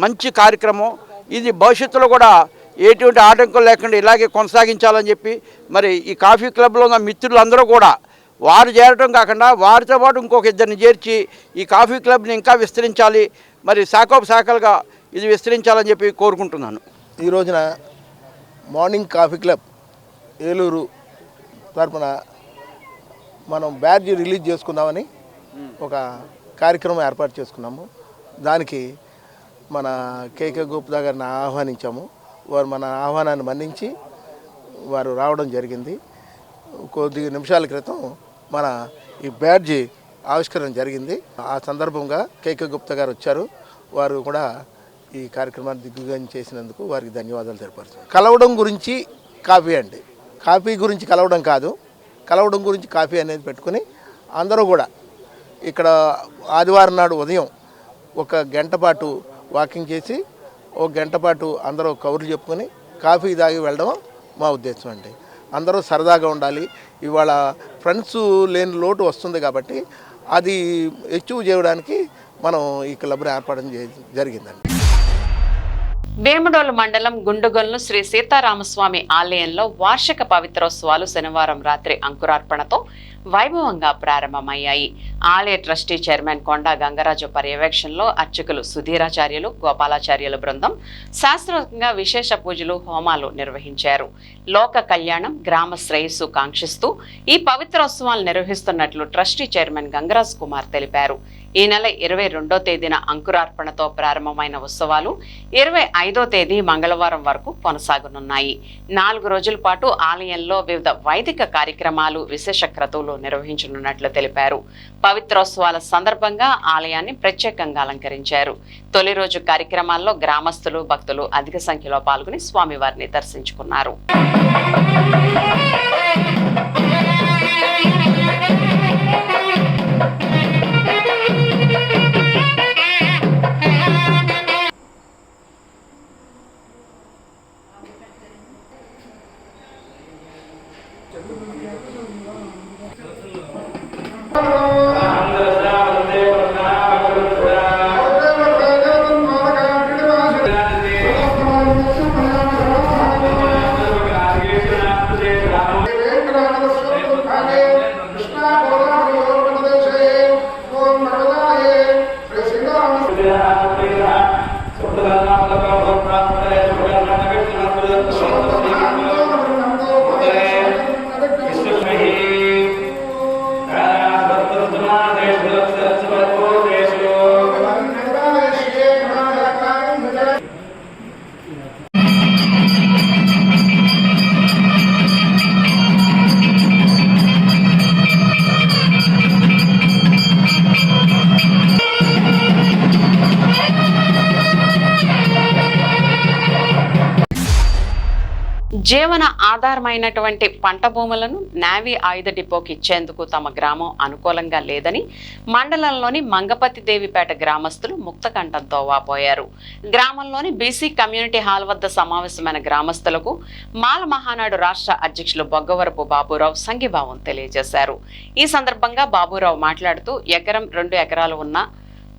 మంచి కార్యక్రమం. ఇది భవిష్యత్తులో కూడా ఎటువంటి ఆటంకం లేకుండా ఇలాగే కొనసాగించాలని చెప్పి మరి ఈ కాఫీ క్లబ్లో ఉన్న మిత్రులందరూ కూడా వారు చేరటం కాకుండా వారితో పాటు ఇంకొక ఇద్దరిని చేర్చి ఈ కాఫీ క్లబ్ని ఇంకా విస్తరించాలి, మరి శాఖోపశాఖలుగా ఇది విస్తరించాలని చెప్పి కోరుకుంటున్నాను. ఈ రోజున మార్నింగ్ కాఫీ క్లబ్ ఏలూరు తరపున మనం బ్యాడ్జ్ రిలీజ్ చేసుకుందామని ఒక కార్యక్రమం ఏర్పాటు చేసుకున్నాము. దానికి మన కేకే గుప్తా గారిని ఆహ్వానించాము. వారు మన ఆహ్వానాన్ని మన్నించి వారు రావడం జరిగింది. కొద్ది నిమిషాల క్రితం మన ఈ బ్యాడ్జి ఆవిష్కరణ జరిగింది. ఆ సందర్భంగా కేకే గుప్తా గారు వచ్చారు. వారు కూడా ఈ కార్యక్రమాన్ని దిగ్విజయం చేసినందుకు వారికి ధన్యవాదాలు తెలియపరుచున్నాను. కలవడం గురించి కాఫీ అండి, కాఫీ గురించి కలవడం కాదు, కలవడం గురించి కాఫీ అనేది పెట్టుకుని అందరూ కూడా ఇక్కడ ఆదివారం నాడు ఉదయం ఒక గంట పాటు వాకింగ్ చేసి ఒక గంట పాటు అందరూ కబుర్లు చెప్పుకొని కాఫీ తాగి వెళ్ళడం మా ఉద్దేశం అండి. అందరూ సరదాగా ఉండాలి. ఇవాళ ఫ్రెండ్స్ లేని లోటు వస్తుంది కాబట్టి అది అచీవ్ చేయడానికి మనం ఈ క్లబ్ని ఏర్పడడం జరిగిందండి. వేముడోలు మండలం గుండుగొల్లు శ్రీ సీతారామస్వామి ఆలయంలో వార్షిక పవిత్రోత్సవాలు శనివారం రాత్రి అంకురార్పణతో వైభవంగా ప్రారంభమయ్యాయి. ఆలయ ట్రస్టీ చైర్మన్ కొండా గంగరాజు పర్యవేక్షణలో అర్చకులు సుధీరాచార్యులు, గోపాలాచార్యుల బృందం శాస్త్రోక్తంగా విశేష పూజలు, హోమాలు నిర్వహించారు. లోక కళ్యాణం, గ్రామ శ్రేయస్సు కాంక్షిస్తూ ఈ పవిత్రోత్సవాలు నిర్వహిస్తున్నట్లు ట్రస్టీ చైర్మన్ గంగరాజ్ కుమార్ తెలిపారు. ఈ నెల 22వ తేదీన అంకురార్పణతో ప్రారంభమైన ఉత్సవాలు 25వ తేదీ మంగళవారం వరకు కొనసాగనున్నాయి. 4 రోజుల పాటు ఆలయంలో వివిధ వైదిక కార్యక్రమాలు, విశేష క్రతువులు నిర్వహించనున్నట్లు తెలిపారు. పవిత్రోత్సవాల సందర్భంగా ఆలయాన్ని ప్రత్యేకంగా అలంకరించారు. తొలి రోజు కార్యక్రమాల్లో గ్రామస్తులు, భక్తులు అధిక సంఖ్యలో పాల్గొని స్వామివారిని దర్శించుకున్నారు. జీవన ఆధారమైనటువంటి పంట భూములను నావీ ఆయుధ డిపోకి ఇచ్చేందుకు తమ గ్రామం అనుకూలంగా లేదని మండలంలోని మంగపతి దేవిపేట గ్రామస్తులు ముక్తకంఠంతో వాపోయారు. గ్రామంలోని బీసీ కమ్యూనిటీ హాల్ వద్ద సమావేశమైన గ్రామస్తులకు మాల మహానాడు రాష్ట్ర అధ్యక్షులు బొగ్గవరపు బాబురావు సంఘీభావం తెలియజేశారు. ఈ సందర్భంగా బాబురావు మాట్లాడుతూ 1-2 ఎకరాలు ఉన్న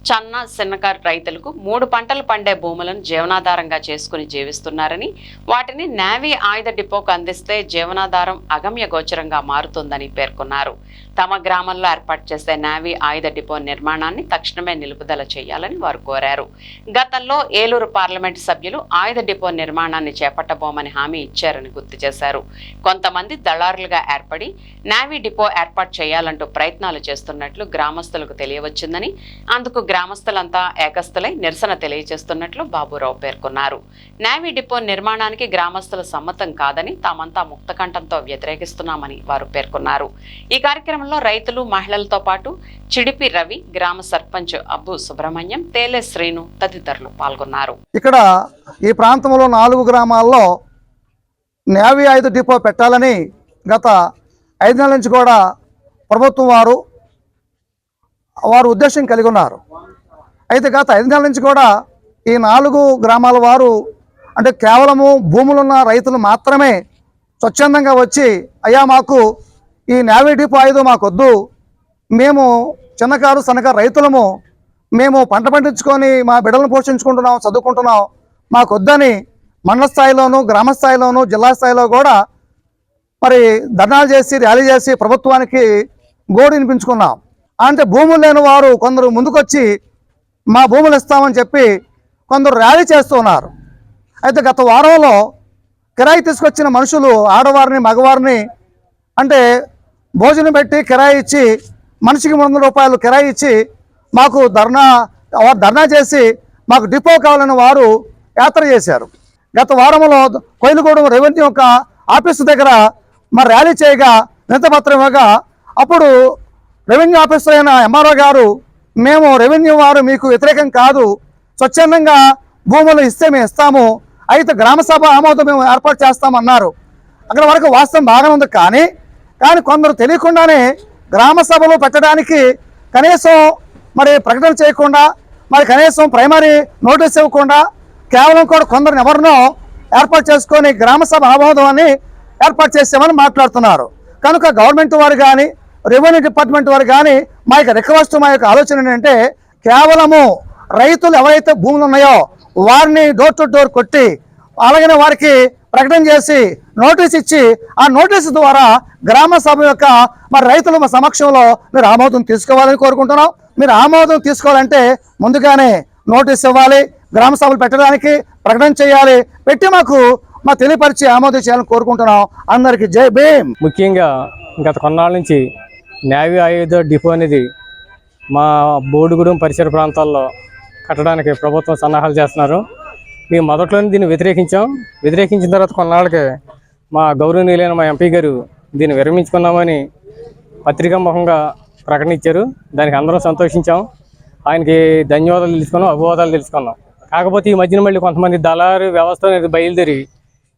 చన్న చిన్నకారు రైతులకు 3 పంటలు పండే భూములను జీవనాధారంగా చేసుకుని జీవిస్తున్నారని, వాటిని నావీ ఆయుధ డిపోకు అందిస్తే జీవనాధారం అగమ్య గోచరంగా మారుతుందని పేర్కొన్నారు. తమ గ్రామంలో ఏర్పాటు చేసే నావీ ఆయుధ డిపో నిర్మాణాన్ని తక్షణమే నిలుపుదల చేయాలని వారు కోరారు. గతంలో ఏలూరు పార్లమెంటు సభ్యులు ఆయుధ డిపో నిర్మాణాన్ని చేపట్టబోమని హామీ ఇచ్చారని గుర్తు చేశారు. కొంతమంది దళారులుగా ఏర్పడి నావీ డిపో ఏర్పాటు చేయాలంటూ ప్రయత్నాలు చేస్తున్నట్లు గ్రామస్తులకు తెలియవచ్చిందని, అందుకు గ్రామస్తులంతా ఏకస్తులై నిరసన తెలియజేస్తున్నట్లు బాబురావు పేర్కొన్నారు. నావీ డిపో నిర్మాణానికి గ్రామస్తులు సమ్మతం కాదని తామంతా ముక్తకంఠంతో వ్యతిరేకిస్తున్నామని వారు పేర్కొన్నారు. ఈ కార్యక్రమంలో రైతులు, మహిళలతో పాటు చిడిపి రవి, గ్రామ సర్పంచ్ అబ్బు సుబ్రహ్మణ్యం, తేలే శ్రీను తదితరులు పాల్గొన్నారు. ఇక్కడ ఈ ప్రాంతంలో 4 గ్రామాల్లో నావీ ఆయుధ డిపో పెట్టాలని గత 5 నెలల నుంచి కూడా ప్రభుత్వం వారు ఉద్దేశం కలిగి ఉన్నారు. అయితే గత 5 నెలల నుంచి కూడా ఈ 4 గ్రామాల వారు అంటే కేవలము భూములున్న రైతులు మాత్రమే స్వచ్ఛందంగా వచ్చి, అయ్యా మాకు ఈ నావీ డిపో ఆయుధం మాకొద్దు, మేము చిన్నకారు సన్నకారు రైతులము, మేము పంట పండించుకొని మా బిడ్డలను పోషించుకుంటున్నాం, చదువుకుంటున్నాం, మాకొద్దని మండల స్థాయిలోను, గ్రామ స్థాయిలోను, జిల్లా స్థాయిలో కూడా మరి ధర్నాలు చేసి, ర్యాలీ చేసి ప్రభుత్వానికి గోడు వినిపించుకున్నాం. అంటే భూములు లేని వారు కొందరు ముందుకొచ్చి మా భూములు ఇస్తామని చెప్పి కొందరు ర్యాలీ చేస్తున్నారు. అయితే గత వారంలో కిరాయి తీసుకొచ్చిన మనుషులు ఆడవారిని, మగవారిని అంటే భోజనం పెట్టి కిరాయి ఇచ్చి, మనిషికి 300 రూపాయలు కిరాయి ఇచ్చి మాకు ధర్నా చేసి మాకు డిపో కావాలని వారు యాత్ర చేశారు. గత వారంలో కోయిలగూడెం రెవెన్యూ యొక్క ఆఫీసు దగ్గర మరి ర్యాలీ చేయగా వినతిపత్రం ఇవ్వగా, అప్పుడు రెవెన్యూ ఆఫీసర్ అయిన ఎంఆర్ఓ గారు, మేము రెవెన్యూ వారు మీకు వ్యతిరేకం కాదు, స్వచ్ఛందంగా భూములు ఇస్తే మేము ఇస్తాము, అయితే గ్రామసభ ఆమోదం మేము ఏర్పాటు చేస్తామన్నారు. అక్కడ వరకు వాస్తవం బాగానే ఉంది. కానీ కొందరు తెలియకుండానే గ్రామ సభలు పెట్టడానికి కనీసం మరి ప్రకటన చేయకుండా, మరి కనీసం ప్రైమరీ నోటీస్ ఇవ్వకుండా కేవలం కూడా కొందరిని ఎవరినో ఏర్పాటు చేసుకొని గ్రామ సభ ఆమోదం అని ఏర్పాటు చేసామని మాట్లాడుతున్నారు. కనుక గవర్నమెంట్ వారు కానీ రెవెన్యూ డిపార్ట్మెంట్ వారు కానీ మా యొక్క రిక్వెస్ట్, మా యొక్క ఆలోచన ఏంటంటే కేవలము రైతులు ఎవరైతే భూములు ఉన్నాయో వారిని డోర్ టు డోర్ కొట్టి అలాగనే వారికి ప్రకటన చేసి నోటీస్ ఇచ్చి ఆ నోటీసు ద్వారా గ్రామ సభ యొక్క మరి రైతుల సమక్షంలో మీరు ఆమోదం తీసుకోవాలని కోరుకుంటున్నాం. మీరు ఆమోదం తీసుకోవాలంటే ముందుగానే నోటీస్ ఇవ్వాలి, గ్రామ సభలు పెట్టడానికి ప్రకటన చేయాలి, పెట్టి మాకు తెలియపరిచి ఆమోదం చేయాలని కోరుకుంటున్నాం. అందరికీ జై భీమ్. ముఖ్యంగా గత కొన్నాళ్ళ నుంచి నేవీ ఆయుధ డిపో అనేది మా బోడుగూడెం పరిసర ప్రాంతాల్లో కట్టడానికి ప్రభుత్వం సన్నాహాలు చేస్తున్నారు. మేము మొదట్లోనే దీన్ని వ్యతిరేకించిన తర్వాత కొన్నాళ్ళకి మా గౌరవనీయులైన మా ఎంపీ గారు దీన్ని విరమించుకున్నామని పత్రికాముఖంగా ప్రకటన ఇచ్చారు. దానికి అందరం సంతోషించాం. ఆయనకి ధన్యవాదాలు తెలుసుకున్నాం, అభివాదాలు తెలుసుకున్నాం. కాకపోతే ఈ మధ్యన మళ్ళీ కొంతమంది దళారు వ్యవస్థ అనేది బయలుదేరి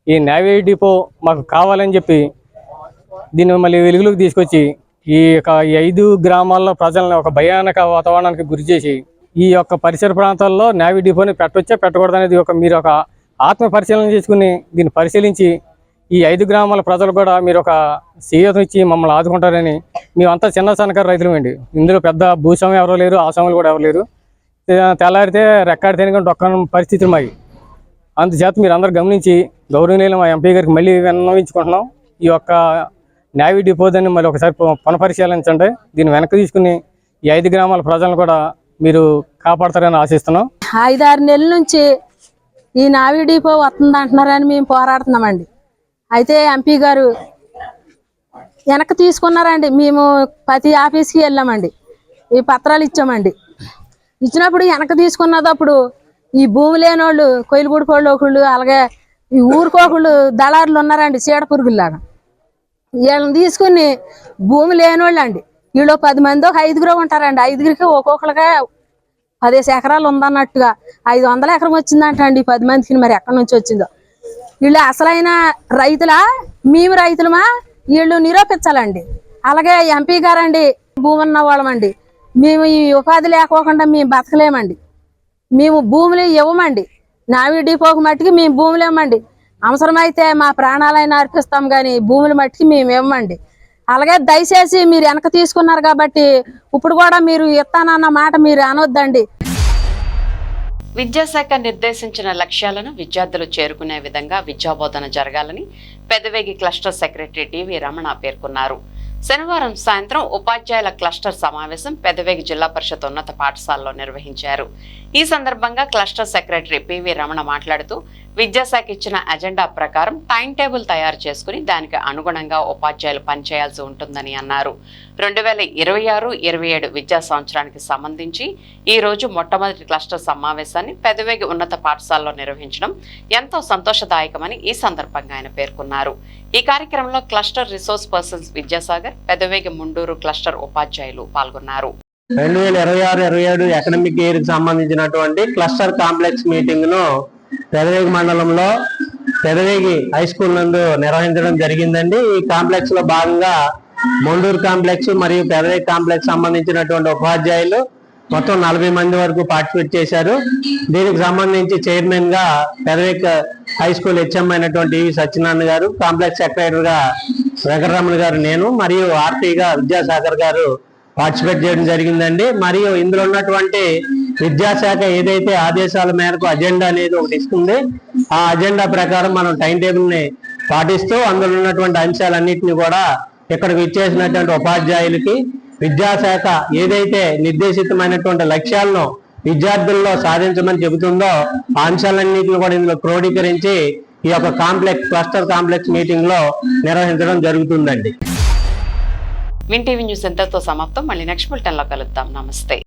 ఈ నేవీ డిపో మాకు కావాలని చెప్పి దీన్ని మళ్ళీ వెలుగులోకి తీసుకొచ్చి ఈ 5 గ్రామాల్లో ప్రజలను ఒక భయానక వాతావరణానికి గురి చేసి ఈ యొక్క పరిసర ప్రాంతాల్లో నేవీ డిపోని పెట్టవచ్చా పెట్టకూడదు అనేది మీరు ఒక ఆత్మ పరిశీలన చేసుకుని దీన్ని పరిశీలించి ఈ 5 గ్రామాల ప్రజలు కూడా మీరు ఒక సీఎం ఇచ్చి మమ్మల్ని ఆదుకుంటారని. మేమంతా చిన్న సన్నకారు రైతులమండి. ఇందులో పెద్ద భూస్వామి ఎవరో లేరు, ఆసాములు కూడా ఎవరు లేరు. తెల్లారితే రెక్కాడి తినకుండా ఒక్క పరిస్థితులు మావి. అందుచేత మీరు అందరూ గమనించి గౌరవనీయులు మా ఎంపీ గారికి మళ్ళీ విన్నవించుకుంటున్నాం. ఈ యొక్క నేవీ డిపో దాన్ని మళ్ళీ ఒకసారి పునఃపరిశీలించండి. దీన్ని వెనక్కి తీసుకుని ఈ 5 గ్రామాల ప్రజలను కూడా మీరు కాపాడతారని ఆశిస్తున్నాం. 5-6 నెలల నుంచి ఈ నేవీ డిపో వస్తుంది అంటున్నారని మేము పోరాడుతున్నామండి. అయితే ఎంపీ గారు వెనక్కి తీసుకున్నారండి. మేము ప్రతి ఆఫీస్కి వెళ్ళామండి, ఈ పత్రాలు ఇచ్చామండి. ఇచ్చినప్పుడు వెనక్కి తీసుకున్నప్పుడు ఈ భూమి లేని వాళ్ళు, కొయ్యలగూడిపోళ్ళు ఒకళ్ళు, అలాగే ఈ ఊరుకోకుళ్ళు దళారులు ఉన్నారండి, చీడ పురుగుల్లాగా. వీళ్ళని తీసుకుని భూమి లేని వాళ్ళు అండి, వీళ్ళు 10 మంది 5గురు ఉంటారండి. 5గురికి ఒక్కొక్కరిగా 10 ఎకరాలు ఉందన్నట్టుగా 500 ఎకరం వచ్చిందంట అండి 10 మందికి. మరి ఎక్కడి నుంచి వచ్చిందో? వీళ్ళు అసలైన రైతులా, మేము రైతులమా? వీళ్ళు నిరూపించాలండి. అలాగే ఎంపీ గారండి, భూమి ఉన్న వాళ్ళమండి, మేము ఈ ఉపాధి లేకోకుండా మేము బతకలేమండి. మేము భూములు ఇవ్వమండి. నేవీ డిపోకి మట్టికి మేము భూములు ఇవ్వమండి. అవసరమైతే మా ప్రాణాలైనా అర్పిస్తాం కానీ భూముల మట్టికి మేము ఇవ్వమండి. అలాగే దయచేసి మీరు వెనక తీసుకున్నారు కాబట్టి ఇప్పుడు కూడా మీరు ఇస్తానన్న మాట మీరు అనొద్దండి. విద్యాశాఖ నిర్దేశించిన లక్ష్యాలను విద్యార్థులు చేరుకునే విధంగా విద్యాబోధన జరగాలని పెదవేగి క్లస్టర్ సెక్రటరీ డివి రమణ పేర్కొన్నారు. శనివారం సాయంత్రం ఉపాధ్యాయుల క్లస్టర్ సమావేశం పెదవేగి జిల్లా పరిషత్ ఉన్నత పాఠశాలలో నిర్వహించారు. ఈ సందర్భంగా క్లస్టర్ సెక్రటరీ పివి రమణ మాట్లాడుతూ విద్యాశాఖ ఇచ్చిన అజెండా ప్రకారం టైం టేబుల్ తయారు చేసుకుని దానికి అనుగుణంగా ఉపాధ్యాయులు పనిచేయాల్సి ఉంటుందని అన్నారు. 2026-27 విద్యా సంవత్సరానికి సంబంధించి ఈ రోజు మొట్టమొదటి క్లస్టర్ సమావేశాన్ని పెదవేగి ఉన్నత పాఠశాలలో నిర్వహించడం ఎంతో సంతోషదాయకమని ఈ సందర్భంగా ఆయన పేర్కొన్నారు. ఈ కార్యక్రమంలో cluster resource persons Vidyasagar, Pedavegi Mundur cluster ఉపాధ్యాయులు పాల్గొన్నారు. 2026-27 అకాడమిక్ ఇయర్ కి సంబంధించినటువంటి క్లస్టర్ కాంప్లెక్స్ మీటింగ్ ను పెదవేగి మండలంలో పెదవేగి హై స్కూల్ నందు నిర్వహించడం జరిగిందండి. ఈ కాంప్లెక్స్ లో భాగంగా మొండూరు కాంప్లెక్స్ మరియు పెదవేగి కాంప్లెక్స్ సంబంధించినటువంటి ఉపాధ్యాయులు మొత్తం 40 మంది వరకు పార్టిసిపేట్ చేశారు. దీనికి సంబంధించి చైర్మన్ గా పెదవేగి హై స్కూల్ హెచ్ఎం అయినటువంటి సత్యనారాయణ గారు, కాంప్లెక్స్ సెక్రటరీ గా వెంకటరమణ గారు, నేను మరియు ఆర్టీగా విద్యాసాగర్ గారు పార్టిసిపేట్ చేయడం జరిగిందండి. మరియు ఇందులో ఉన్నటువంటి విద్యాశాఖ ఏదైతే ఆదేశాల మేరకు అజెండా అనేది ఒకటి ఇస్తుంది, ఆ అజెండా ప్రకారం మనం టైం టేబుల్ ని పాటిస్తూ అందులో ఉన్నటువంటి అంశాలన్నింటినీ కూడా ఇక్కడికి ఇచ్చేసినటువంటి ఉపాధ్యాయులకి విద్యాశాఖ ఏదైతే నిర్దేశితమైనటువంటి లక్ష్యాలను విద్యార్థుల్లో సాధించమని చెబుతుందో ఆ అంశాలన్నింటినీ కూడా ఇందులో క్రోడీకరించి ఈ యొక్క క్లస్టర్ కాంప్లెక్స్ మీటింగ్ లో నిర్వహించడం జరుగుతుందండి. విన్ టీవీ న్యూస్ ఎంతతో సమాప్తం. మళ్ళీ నెక్స్ట్ బులెటిన్ లో కలుద్దాం. నమస్తే.